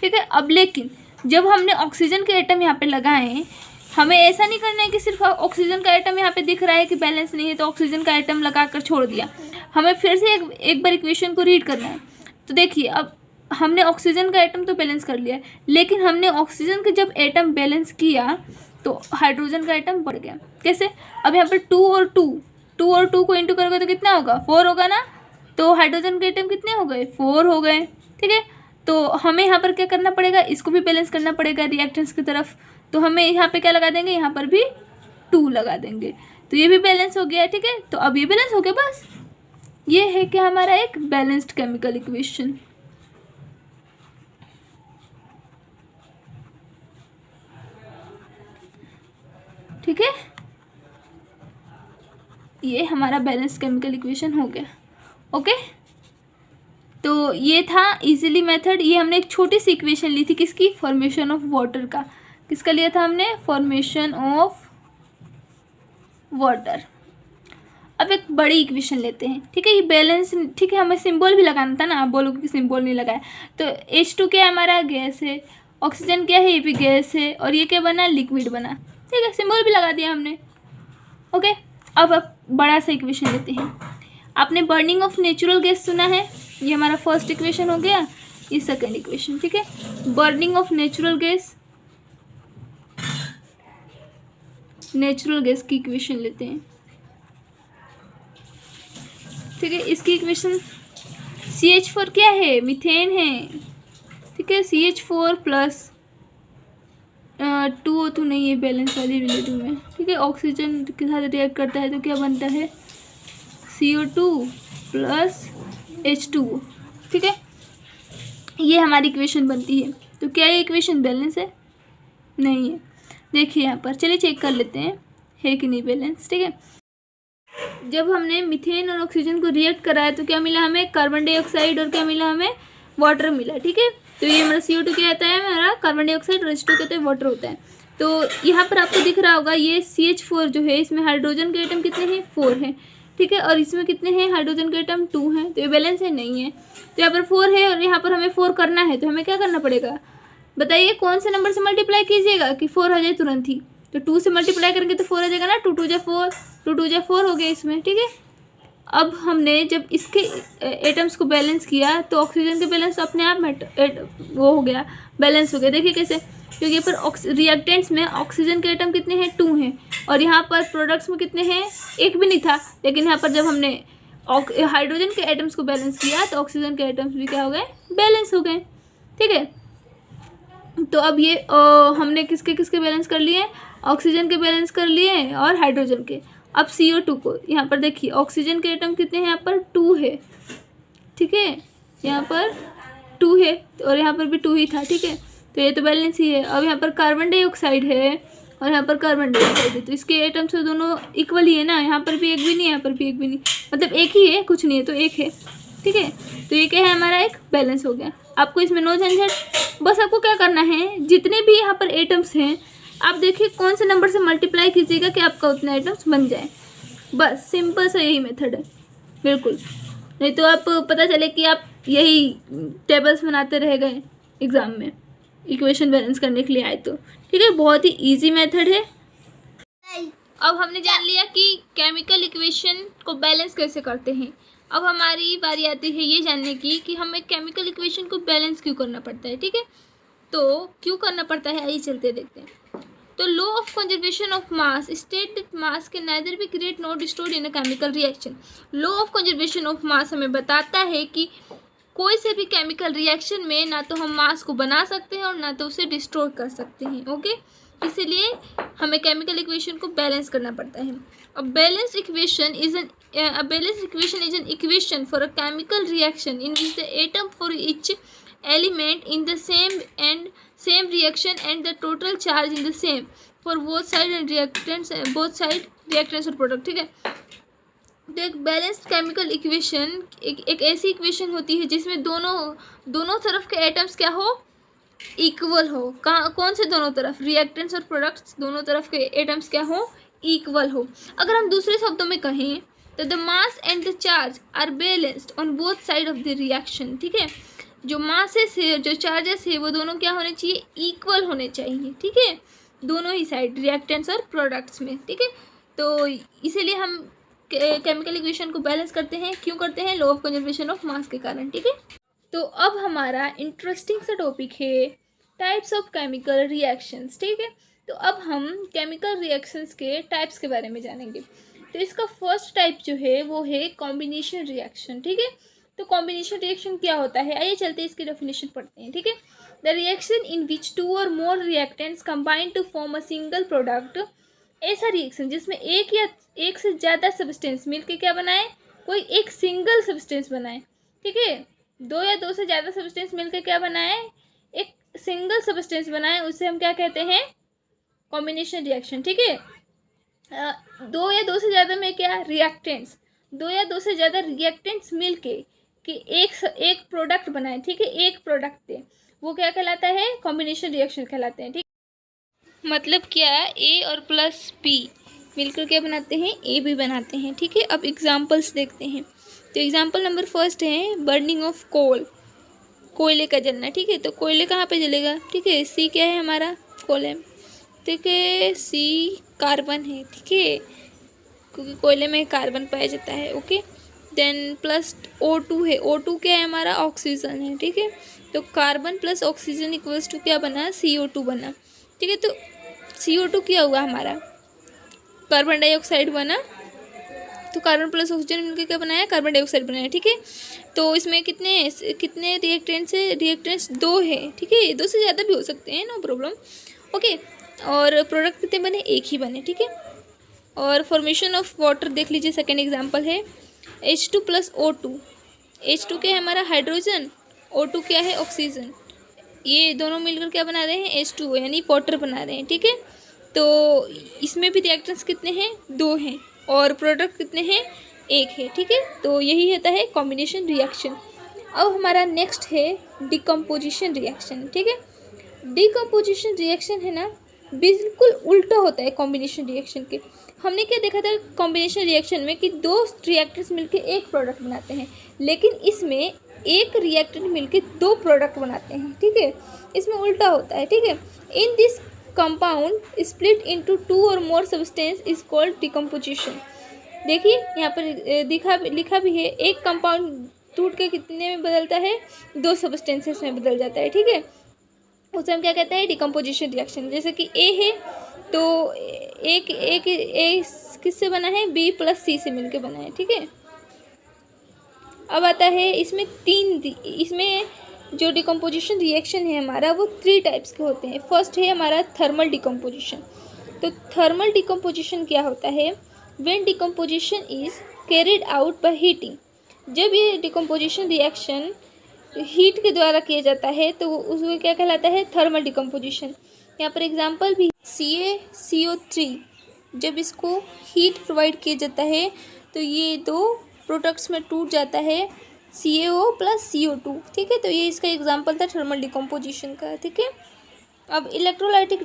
ठीक है। अब लेकिन जब हमने ऑक्सीजन के एटम यहाँ पे लगाए, हमें ऐसा नहीं करना है कि सिर्फ ऑक्सीजन का एटम यहाँ पे दिख रहा है कि बैलेंस नहीं है तो ऑक्सीजन का एटम लगा कर छोड़ दिया। हमें फिर से एक बार इक्वेशन को रीड करना है। तो देखिए अब हमने ऑक्सीजन का एटम तो बैलेंस कर लिया, लेकिन हमने ऑक्सीजन के जब एटम बैलेंस किया तो हाइड्रोजन का एटम बढ़ गया। कैसे, अब यहाँ पर 2 और 2 को इंटू करोगे तो कितना होगा, 4 होगा ना। तो हाइड्रोजन के एटम कितने हो गए, 4 हो गए, ठीक है। तो हमें यहाँ पर क्या करना पड़ेगा, इसको भी बैलेंस करना पड़ेगा रिएक्टेंट्स की तरफ। तो हमें यहाँ पे क्या लगा देंगे, यहाँ पर भी 2 लगा देंगे, तो ये भी बैलेंस हो गया, ठीक है। तो अब ये बैलेंस हो गया, बस ये है कि हमारा एक बैलेंस्ड केमिकल इक्वेशन। ठीक है, ये हमारा बैलेंस्ड केमिकल इक्वेशन हो गया। ओके, तो ये था इजीली मेथड। ये हमने एक छोटी सी इक्वेशन ली थी, किसकी, फॉर्मेशन ऑफ वाटर का। किसका लिया था हमने, फॉर्मेशन ऑफ वाटर। अब एक बड़ी इक्वेशन लेते हैं, ठीक है। ये बैलेंस, ठीक है, हमें सिंबल भी लगाना था ना, आप बोलोगे कि सिंबल नहीं लगाया। तो H2 क्या है, हमारा गैस है, ऑक्सीजन क्या है, ये भी गैस है, और ये क्या बना, लिक्विड बना, ठीक है, सिंबल भी लगा दिया हमने। ओके, अब बड़ा सा इक्वेशन लेते हैं। आपने बर्निंग ऑफ नेचुरल गैस सुना है, ये हमारा फर्स्ट इक्वेशन हो गया, ये सेकेंड इक्वेशन, ठीक है। बर्निंग ऑफ नेचुरल गैस की इक्वेशन लेते हैं, ठीक है। इसकी इक्वेशन CH4 क्या है, मीथेन है, ठीक है। CH4 प्लस 2O2 नहीं है, बैलेंस वाली रिलेटिव में, ठीक है। ऑक्सीजन के साथ रिएक्ट करता है तो क्या बनता है, CO2 प्लस H2O, ठीक है। ये हमारी इक्वेशन बनती है। तो क्या ये इक्वेशन बैलेंस है, नहीं है। देखिए यहाँ पर, चलिए चेक कर लेते हैं है कि नहीं बैलेंस, ठीक है। जब हमने मीथेन और ऑक्सीजन को रिएक्ट कराया तो क्या मिला हमें, कार्बन डाइऑक्साइड, और क्या मिला हमें, वाटर मिला, ठीक है। तो ये हमारा CO2 क्या आता है, हमारा कार्बन डाइऑक्साइड, और H2 कहते हैं वाटर होता है। तो यहाँ पर आपको दिख रहा होगा ये CH4 जो है, इसमें हाइड्रोजन के एटम कितने हैं, 4 हैं, ठीक है, और इसमें कितने हैं, हाइड्रोजन के एटम 2 हैं। तो ये बैलेंस है, नहीं है। तो यहाँ पर 4 है और यहाँ पर हमें 4 करना है, तो हमें क्या करना पड़ेगा, बताइए कौन से नंबर से मल्टीप्लाई कीजिएगा कि 4 आ जाए तुरंत ही। तो 2 से मल्टीप्लाई करेंगे तो 4 आ जाएगा ना, 2 2 जा 4, 2 2 जा 4 हो गया इसमें, ठीक है। अब हमने जब इसके एटम्स को बैलेंस किया तो ऑक्सीजन के बैलेंस अपने आप वो हो गया, बैलेंस हो गया। देखिए कैसे, क्योंकि यहाँ पर रिएक्टेंट्स में ऑक्सीजन के एटम कितने हैं, 2 हैं, और यहाँ पर प्रोडक्ट्स में कितने हैं, 1 भी नहीं था। लेकिन यहाँ पर जब हमने हाइड्रोजन के एटम्स को बैलेंस किया तो ऑक्सीजन के एटम्स भी क्या हो गए, बैलेंस हो गए, ठीक है। तो अब ये हमने किसके किसके बैलेंस कर लिए, ऑक्सीजन के बैलेंस कर लिए और हाइड्रोजन के। अब CO2 को यहाँ पर देखिए, ऑक्सीजन के एटम कितने हैं, यहाँ पर 2 है, ठीक है, यहाँ पर 2 है और यहाँ पर भी 2 ही था, ठीक है। तो ये तो बैलेंस ही है। अब यहाँ पर कार्बन डाइऑक्साइड है और यहाँ पर कार्बन डाइऑक्साइड है, तो इसके एटम्स तो दोनों इक्वल ही है ना, यहाँ पर भी एक भी नहीं, यहाँ पर भी एक भी नहीं, मतलब एक ही है, कुछ नहीं है तो एक है, ठीक है। तो ये क्या है हमारा, एक बैलेंस हो गया। आपको इसमें नो झंझट, बस आपको क्या करना है, जितने भी यहाँ पर एटम्स हैं आप देखिए कौन से नंबर से मल्टीप्लाई कीजिएगा कि आपका उतना एटम्स बन जाए, बस सिंपल सा यही मेथड है, बिल्कुल। नहीं तो आप पता चले कि आप यही टेबल्स बनाते रह गए एग्ज़ाम में इक्वेशन बैलेंस करने के लिए आए तो, ठीक है। बहुत ही इजी मेथड है। अब हमने जान लिया कि केमिकल इक्वेशन को बैलेंस कैसे करते हैं। अब हमारी बारी आती है ये जानने की कि हमें केमिकल इक्वेशन को बैलेंस क्यों करना पड़ता है, ठीक है। तो क्यों करना पड़ता है आइए चलते देखते हैं। तो law of conservation of mass state that mass can neither be create not destroyed in a chemical reaction. Law of conservation of mass हमें बताता है कि कोई से भी केमिकल रिएक्शन में ना तो हम मास को बना सकते हैं और ना तो उसे डिस्ट्रॉय कर सकते हैं, ओके। इसीलिए हमें केमिकल इक्वेशन को बैलेंस करना पड़ता है। A balanced equation is an equation for a chemical reaction in which the atom for each element in the same reaction and the total charge in the same for both side and reactants और product, ठीक है। तो एक balanced chemical equation एक ऐसी equation होती है जिसमें दोनों तरफ के एटम्स क्या हो, इक्वल हो। कौन से दोनों तरफ, रिएक्टेंट्स और प्रोडक्ट्स दोनों तरफ के एटम्स क्या हो, इक्वल हो। अगर हम दूसरे शब्दों में कहें तो the mass and the charge are balanced on both side of the reaction, ठीक है। जो मासेस है, जो चार्जेस है, वो दोनों क्या होने चाहिए, इक्वल होने चाहिए, ठीक है, दोनों ही साइड रिएक्टेंट्स और प्रोडक्ट्स में, ठीक है। तो इसीलिए हम केमिकल इक्वेशन को बैलेंस करते हैं। क्यों करते हैं, law of conservation of mass के कारण, ठीक है। तो अब हमारा इंटरेस्टिंग सा टॉपिक है टाइप्स ऑफ केमिकल रिएक्शंस, ठीक है। तो अब हम केमिकल रिएक्शंस के टाइप्स के बारे में जानेंगे। तो इसका फर्स्ट टाइप जो है वो है कॉम्बिनेशन रिएक्शन, ठीक है। तो कॉम्बिनेशन रिएक्शन क्या होता है, आइए चलते हैं इसकी डेफिनेशन पढ़ते हैं, ठीक है। The reaction in which 2 or more reactants combine to form a single product, ऐसा रिएक्शन जिसमें एक या एक से ज़्यादा सब्सटेंस मिलकर क्या बनाए, कोई एक सिंगल सब्सटेंस बनाए, ठीक है। 2 या 2 से ज़्यादा सब्सटेंस मिलकर क्या बनाए, एक सिंगल सब्सटेंस बनाए, उसे हम क्या कहते हैं, कॉम्बिनेशन रिएक्शन, ठीक है। 2 या 2 से ज़्यादा में क्या, रिएक्टेंट्स, 2 या 2 से ज़्यादा रिएक्टेंट्स मिलके कि एक प्रोडक्ट बनाए, ठीक है, एक प्रोडक्ट दे, वो क्या कहलाता है, कॉम्बिनेशन रिएक्शन कहलाते हैं, ठीक। मतलब क्या, ए और प्लस बी मिलकर क्या बनाते हैं, ए बी बनाते हैं, ठीक है। अब एग्जांपल्स देखते हैं। तो एग्जांपल नंबर फर्स्ट है बर्निंग ऑफ कोल, कोयले का जलना, ठीक है। तो कोयले कहाँ पे जलेगा, ठीक है, सी क्या है हमारा, कोल, ठीक है, सी कार्बन है, ठीक है, क्योंकि कोयले में कार्बन पाया जाता है, ओके। देन प्लस O2 है, O2 क्या है हमारा, ऑक्सीजन है, ठीक है। तो carbon plus oxygen equals to क्या बना, CO2 बना, ठीक है। तो CO2 क्या हुआ हमारा, कार्बन डाइऑक्साइड बना, तो कार्बन प्लस ऑक्सीजन मिलकर क्या बनाया, कार्बन डाइऑक्साइड बनाया, ठीक है। तो इसमें कितने रिएक्टेंट्स है, रिएक्टेंट्स 2 है, ठीक है, 2 से ज़्यादा भी हो सकते हैं, नो प्रॉब्लम, ओके। और प्रोडक्ट कितने बने, एक ही बने, ठीक है। और फॉर्मेशन ऑफ वाटर देख लीजिए, सेकेंड एग्जांपल है H2 प्लस O2, H2 क्या है हमारा, हाइड्रोजन, O2 क्या है, ऑक्सीजन, ये दोनों मिलकर क्या बना रहे हैं, H2 यानी वाटर बना रहे हैं, ठीक है। तो इसमें भी रिएक्टेंट्स कितने हैं, 2 हैं, और प्रोडक्ट कितने हैं, 1 है, ठीक है। तो यही होता है कॉम्बिनेशन रिएक्शन। अब हमारा नेक्स्ट है डिकम्पोजिशन रिएक्शन, ठीक है। डिकम्पोजिशन रिएक्शन है ना, बिल्कुल उल्टा होता है कॉम्बिनेशन रिएक्शन के। हमने क्या देखा था कॉम्बिनेशन रिएक्शन में कि 2 रिएक्टेंट्स मिलकर एक प्रोडक्ट बनाते हैं, लेकिन इसमें एक रिएक्टेंट मिलकर 2 प्रोडक्ट बनाते हैं, ठीक है, इसमें उल्टा होता है, ठीक है। In this compound split into 2 or more substance is called decomposition. देखिए यहाँ पर लिखा भी है, एक कंपाउंड टूट के कितने में बदलता है, 2 सब्सटेंसेस में बदल जाता है, ठीक है, उसे हम क्या कहते हैं, डिकम्पोजिशन रिएक्शन। जैसे कि ए है तो एक किससे बना है, बी प्लस सी से मिलके बना है, ठीक है। अब आता है इसमें इसमें जो डिकम्पोजिशन रिएक्शन है हमारा वो 3 टाइप्स के होते हैं। फर्स्ट है हमारा थर्मल डिकम्पोजिशन। तो थर्मल डिकम्पोजिशन क्या होता है, when decomposition is carried out by heating, जब ये डिकम्पोजिशन रिएक्शन हीट के द्वारा किया जाता है तो उसको क्या कहलाता है, थर्मल डिकम्पोजिशन। यहाँ पर एग्जाम्पल भी CaCO3, जब इसको हीट प्रोवाइड किया जाता है तो ये दो प्रोडक्ट्स में टूट जाता है CaO + CO2, ठीक है। तो ये इसका एग्जाम्पल था थर्मल डिकम्पोजिशन का, ठीक है। अब इलेक्ट्रोलाइटिक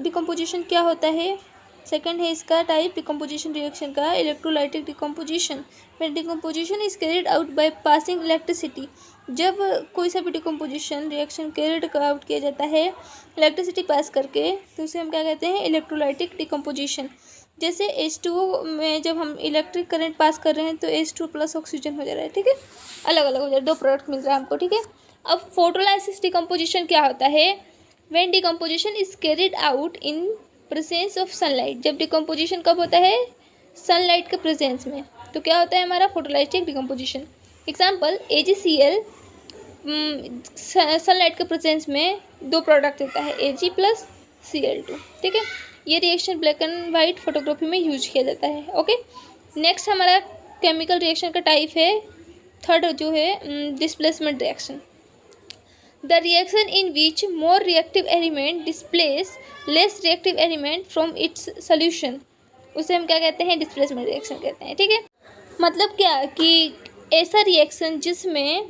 डिकम्पोजिशन क्या होता है, सेकंड है इसका टाइप डिकम्पोजिशन रिएक्शन का, electrolytic decomposition. When decomposition is carried out by passing electricity, जब कोई सा भी डिकम्पोजिशन रिएक्शन कैरिड आउट किया जाता है इलेक्ट्रिसिटी पास करके, तो उसे हम क्या कहते हैं, इलेक्ट्रोलाइटिक डिकम्पोजिशन। जैसे H2O में जब हम इलेक्ट्रिक करंट पास कर रहे हैं तो H2+ ऑक्सीजन हो जा रहा है, ठीक है, अलग अलग हो जा रहा है, दो प्रोडक्ट मिल रहा है हमको, ठीक है। अब फोटोलाइसिस डिकम्पोजिशन क्या होता है, when decomposition is carried out in presence of sunlight, जब डिकम्पोजिशन कब होता है, सनलाइट के प्रेजेंस में, तो क्या होता है हमारा photolytic decomposition. Example AgCl sunlight के प्रेजेंस में दो प्रोडक्ट देता है Ag + Cl2, ठीक है। ये reaction black and white photography में यूज किया जाता है, ओके। नेक्स्ट हमारा केमिकल रिएक्शन का टाइप है थर्ड, जो है displacement reaction. The reaction in which more reactive element displace less reactive element from its solution, उसे हम क्या कहते हैं, डिस्प्लेसमेंट रिएक्शन कहते हैं, ठीक है। मतलब क्या कि ऐसा रिएक्शन जिसमें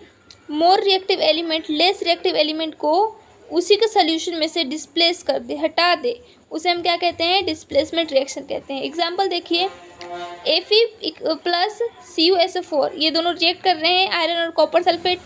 more reactive element less reactive element को उसी के सोल्यूशन में से डिस्प्लेस कर दे, हटा दे, उसे हम क्या कहते हैं, डिस्प्लेसमेंट रिएक्शन कहते हैं। एग्जाम्पल देखिए, Fe + CuSO4, ये दोनों रिएक्ट कर रहे हैं आयरन और कॉपर सल्फेट।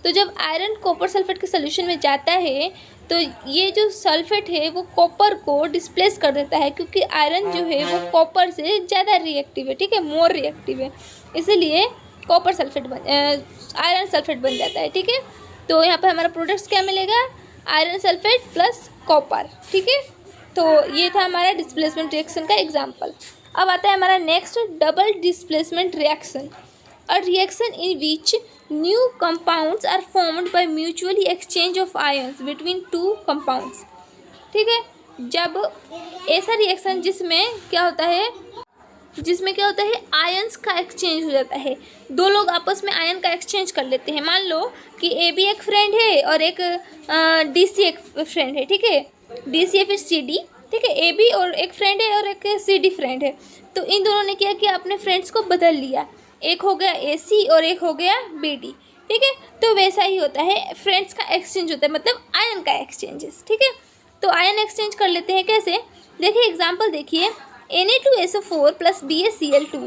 तो जब आयरन कॉपर सल्फेट के सोल्यूशन में जाता है तो ये जो सल्फेट है वो कॉपर को डिस्प्लेस कर देता है, क्योंकि आयरन जो है वो कॉपर से ज़्यादा रिएक्टिव है, ठीक है, मोर रिएक्टिव है, इसीलिए कॉपर सल्फेट आयरन सल्फेट बन जाता है, ठीक है। तो यहाँ पर हमारा प्रोडक्ट्स क्या मिलेगा, आयरन सल्फेट + कॉपर, ठीक है। तो ये था हमारा डिस्प्लेसमेंट रिएक्शन का एग्जाम्पल। अब आता है हमारा next, double displacement reaction, a reaction in which new compounds are formed by mutually exchange of ions between two compounds, ठीक है। जब ऐसा रिएक्शन जिसमें क्या होता है, आयंस का एक्सचेंज हो जाता है, दो लोग आपस में आयन का एक्सचेंज कर लेते हैं। मान लो कि AB एक फ्रेंड है और एक DC एक फ्रेंड है, ठीक है, DC या फिर CD, ठीक है, AB और एक फ्रेंड है और एक CD फ्रेंड है। तो इन दोनों ने क्या किया, अपने फ्रेंड्स को बदल लिया, एक हो गया AC और एक हो गया BD, ठीक है। तो वैसा ही होता है, फ्रेंड्स का एक्सचेंज होता है, मतलब आयन का एक्सचेंजेस, ठीक है। तो आयन एक्सचेंज कर लेते हैं कैसे, देखिए एग्जाम्पल देखिए, Na2SO4 + BaCl2,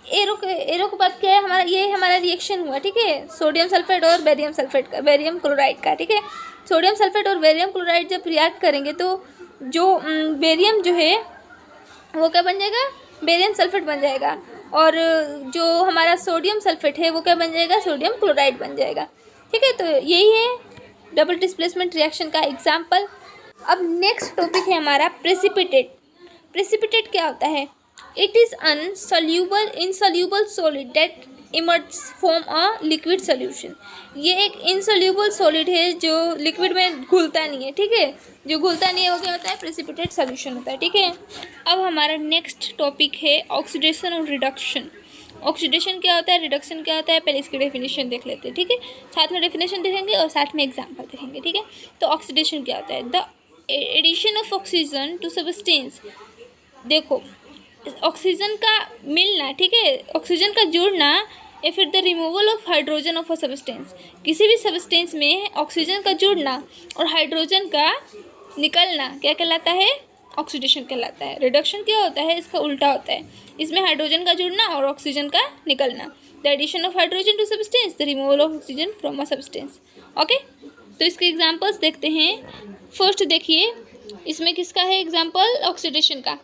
एरो के बाद क्या है हमारा, ये हमारा रिएक्शन हुआ, ठीक है, सोडियम सल्फेट और बेरियम सल्फेट का, बेरियम क्लोराइड का, ठीक है। सोडियम सल्फेट और बेरियम क्लोराइड जब रिएक्ट करेंगे तो जो बेरियम जो है वो क्या बन जाएगा, बेरियम सल्फेट बन जाएगा, और जो हमारा सोडियम सल्फेट है वो क्या बन जाएगा, सोडियम क्लोराइड बन जाएगा, ठीक है। तो यही है डबल डिस्प्लेसमेंट रिएक्शन का एग्जाम्पल। अब नेक्स्ट टॉपिक है हमारा प्रेसिपिटेट। प्रेसिपिटेट क्या होता है, it is insoluble solid that emerge from a liquid solution. ये एक इनसॉल्यूबल सॉलिड है जो लिक्विड में घुलता नहीं है, ठीक है, जो घुलता नहीं है वो क्या होता है, प्रेसिपिटेट सोल्यूशन होता है, ठीक है। अब हमारा नेक्स्ट टॉपिक है ऑक्सीडेशन और रिडक्शन। ऑक्सीडेशन क्या होता है, रिडक्शन क्या होता है, पहले इसकी डेफिनेशन देख लेते हैं, ठीक है, साथ में डेफिनेशन देखेंगे और साथ में एग्जाम्पल देखेंगे, ठीक है। तो ऑक्सीडेशन क्या होता है, the addition of oxygen to substance. देखो ऑक्सीजन का मिलना, ठीक है, ऑक्सीजन का जुड़ना, या फिर the removal of hydrogen of a substance, किसी भी सब्सटेंस में ऑक्सीजन का जुड़ना और हाइड्रोजन का निकलना क्या कहलाता है, ऑक्सीडेशन कहलाता है। रिडक्शन क्या होता है, इसका उल्टा होता है, इसमें हाइड्रोजन का जुड़ना और ऑक्सीजन का निकलना, the addition of hydrogen to substance, the removal of oxygen from a substance, okay. तो इसके एग्जाम्पल्स देखते हैं। फर्स्ट देखिए, इसमें किसका है एग्जाम्पल, ऑक्सीडेशन का,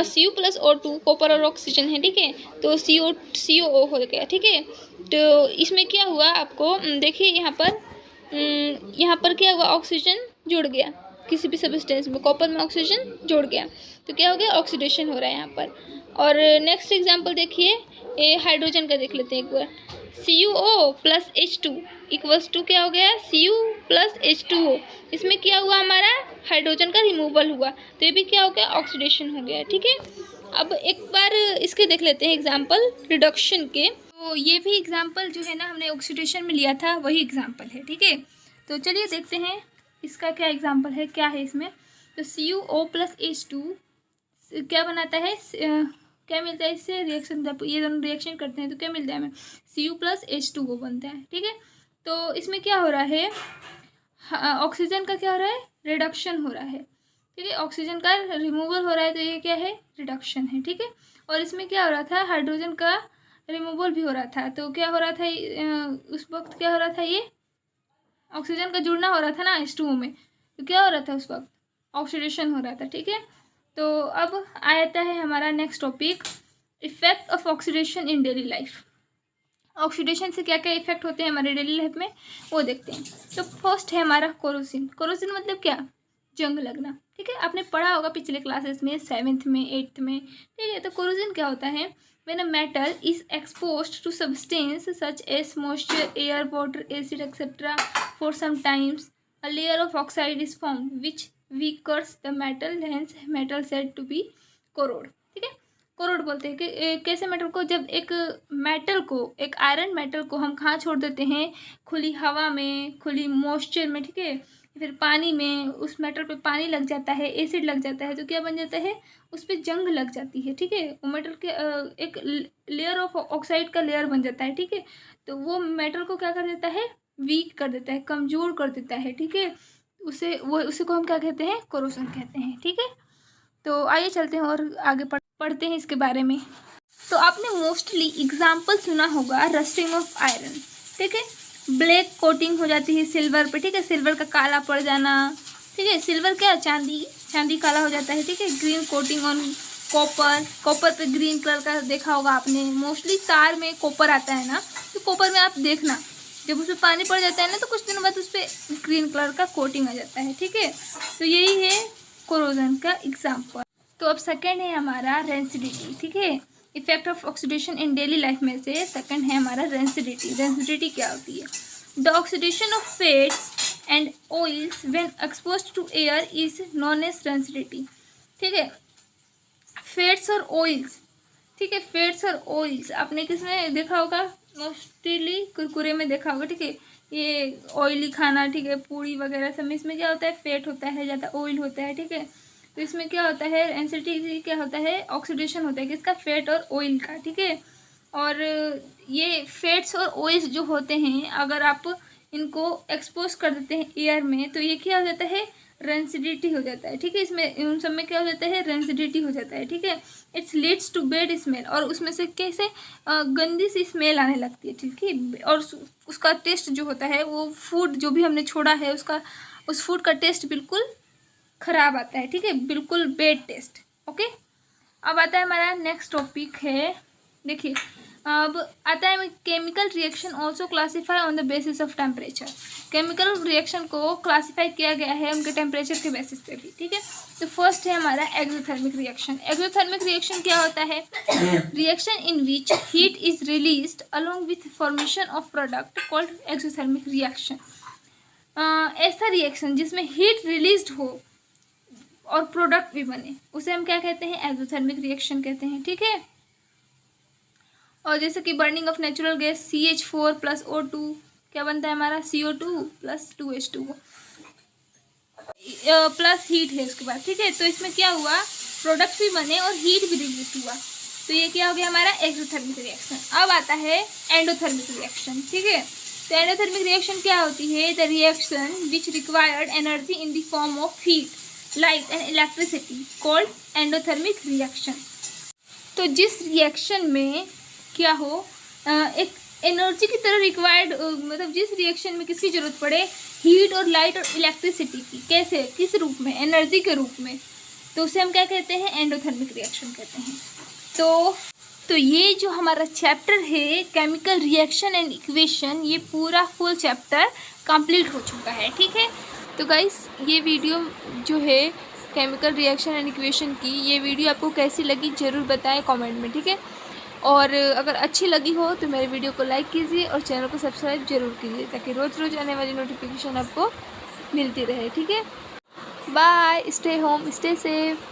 Cu+O2 कॉपर और ऑक्सीजन है, ठीक है, तो COO हो गया, ठीक है। तो इसमें क्या हुआ आपको देखिए, यहाँ पर क्या हुआ, ऑक्सीजन जुड़ गया किसी भी सब्सटेंस में, कॉपर में ऑक्सीजन जुड़ गया, तो क्या हो गया, ऑक्सीडेशन हो रहा है यहाँ पर। और नेक्स्ट एग्जाम्पल देखिए, ये हाइड्रोजन का देख लेते हैं एक बार, CuO + H2 = क्या हो गया, Cu + H2O। इसमें क्या हुआ, हमारा हाइड्रोजन का रिमूवल हुआ, तो ये भी क्या हो गया, ऑक्सीडेशन हो गया, ठीक है। अब एक बार इसके देख लेते हैं एग्जाम्पल रिडक्शन के। तो ये भी एग्जाम्पल जो है ना, हमने ऑक्सीडेशन में लिया था, वही एग्जाम्पल है, ठीक है। तो चलिए देखते हैं इसका क्या एग्जाम्पल है, क्या है इसमें। तो CuO+H2 क्या बनाता है, क्या मिलता है इससे रिएक्शन, जब ये दोनों रिएक्शन करते हैं तो क्या मिलता है हमें, Cu+H2O बनता है। ठीक है, तो इसमें क्या हो रहा है, ऑक्सीजन का क्या हो रहा है, रिडक्शन हो रहा है। ठीक है, ऑक्सीजन का रिमूवल हो रहा है, तो ये क्या है, रिडक्शन है। ठीक है, और इसमें क्या हो रहा था, हाइड्रोजन का रिमूवल भी हो रहा था। तो क्या हो रहा था उस वक्त, क्या हो रहा था, ये ऑक्सीजन का जुड़ना हो रहा था ना H2O में, तो क्या हो रहा था उस वक्त, ऑक्सीडेशन हो रहा था। ठीक है, तो अब आता है हमारा next topic, effect of oxidation in daily life. Oxidation से क्या क्या इफेक्ट होते हैं हमारे डेली लाइफ में, वो देखते हैं। तो फर्स्ट है हमारा कोरोसिन। कोरोसिन मतलब क्या, जंग लगना। ठीक है, आपने पढ़ा होगा पिछले क्लासेस में, 7th में, 8th में। ठीक है, तो कोरोसिन क्या होता है, when a metal is exposed to substance such as moisture, air, water, acid etcetera for some times, a layer of oxide is formed which weakens the metal, hence metal said to be corrode. ठीक है, corrode बोलते हैं कि कैसे metal को, जब एक metal को, एक आयरन मेटल को हम कहाँ छोड़ देते हैं, खुली हवा में, खुली मॉइस्चर में, ठीक है, फिर पानी में, उस मेटल पे पानी लग जाता है, एसिड लग जाता है, तो क्या बन जाता है, उस पर जंग लग जाती है। ठीक है, वो मेटल के एक लेयर ऑफ ऑक्साइड का लेयर बन जाता है। ठीक है, तो वो मेटल को क्या कर देता है, वीक कर देता है, कमज़ोर कर देता है। ठीक है, उसे को हम क्या कहते हैं, कोरोसन कहते हैं। ठीक है, तो आइए चलते हैं और आगे पढ़ते हैं इसके बारे में। तो आपने मोस्टली एग्जाम्पल सुना होगा रस्टिंग ऑफ आयरन। ठीक है, ब्लैक कोटिंग हो जाती है सिल्वर पे। ठीक है, सिल्वर का काला पड़ जाना। ठीक है, सिल्वर क्या, चांदी काला हो जाता है। ठीक है, ग्रीन कोटिंग ऑन कॉपर पे ग्रीन कलर का देखा होगा आपने। मोस्टली तार में कॉपर आता है ना, तो कॉपर में आप देखना, जब उसमें पानी पड़ जाता है ना, तो कुछ दिनों बाद उस पर ग्रीन कलर का कोटिंग आ जाता है। ठीक है, तो यही है कोरोजन का एग्जाम्पल। तो अब सेकेंड है हमारा रेंसिडिटी। ठीक है, effect of oxidation in daily life में से सेकंड है हमारा रेंसिडिटी। रेंसिडिटी क्या होती है, the oxidation of fats and oils when exposed to air is known as rancidity. ठीक है, फैट्स और ऑयल्स। ठीक है, फैट्स और ऑयल्स आपने किसमें देखा होगा, मोस्टली कुरकुरे में देखा होगा। ठीक है, ये ऑयली खाना, ठीक है, पूड़ी वगैरह सब में, इसमें क्या होता है, फैट होता है, ज़्यादा ऑयल होता है। ठीक है, तो इसमें क्या होता है, रेंसिडिटी क्या होता है, ऑक्सीडेशन होता है किसका, फैट और ऑयल का। ठीक है, और ये फैट्स और ऑयल्स जो होते हैं, अगर आप इनको एक्सपोज कर देते हैं एयर में, तो ये क्या हो जाता है, रेंसिडिटी हो जाता है। ठीक है, इसमें उन सब में क्या हो जाता है, रेंसिडिटी हो जाता है। ठीक है, it's leads to bad smell, और उसमें से कैसे गंदी सी स्मेल आने लगती है। ठीक है, और उसका टेस्ट जो होता है, वो फूड जो भी हमने छोड़ा है उसका, उस फूड का टेस्ट बिल्कुल खराब आता है। ठीक है, बिल्कुल बेड टेस्ट। ओके, अब आता है हमारा नेक्स्ट टॉपिक है, देखिए अब आता है chemical reaction also classify on the basis of temperature. Chemical reaction को क्लासीफाई किया गया है उनके टेम्परेचर के बेसिस पे भी। ठीक है, तो फर्स्ट है हमारा एक्सोथर्मिक रिएक्शन। एक्सोथर्मिक रिएक्शन क्या होता है, reaction in which heat is released along with formation of product called exothermic reaction. ऐसा रिएक्शन जिसमें हीट रिलीज्ड हो और प्रोडक्ट भी बने, उसे हम क्या कहते हैं, एक्सोथर्मिक रिएक्शन कहते हैं। ठीक है, और जैसे कि burning of natural gas CH4 + O2 क्या बनता है हमारा, CO2 + 2H2O प्लस हीट है उसके बाद। ठीक है, तो इसमें क्या हुआ, प्रोडक्ट भी बने और हीट भी रिलीज हुआ, तो ये क्या हो गया हमारा एक्सोथर्मिक रिएक्शन। अब आता है एंडोथर्मिक रिएक्शन। ठीक है, तो एंडोथर्मिक रिएक्शन क्या होती है, the reaction which required energy in the form of heat, light and electricity called endothermic reaction. तो जिस रिएक्शन में क्या हो, एक एनर्जी की तरह रिक्वायर्ड, मतलब जिस रिएक्शन में किसकी जरूरत पड़े, हीट और लाइट और इलेक्ट्रिसिटी की, कैसे, किस रूप में, एनर्जी के रूप में, तो उसे हम क्या कहते हैं, एंडोथर्मिक रिएक्शन कहते हैं। तो ये जो हमारा चैप्टर है केमिकल रिएक्शन एंड इक्वेशन, ये पूरा फुल चैप्टर कंप्लीट हो चुका है। ठीक है, तो गाइस ये वीडियो जो है केमिकल रिएक्शन एंड इक्वेशन की, ये वीडियो आपको कैसी लगी ज़रूर बताएं कमेंट में। ठीक है, और अगर अच्छी लगी हो तो मेरे वीडियो को लाइक कीजिए और चैनल को सब्सक्राइब जरूर कीजिए, ताकि रोज़ रोज़ आने वाली नोटिफिकेशन आपको मिलती रहे। ठीक है, bye, stay home, stay safe.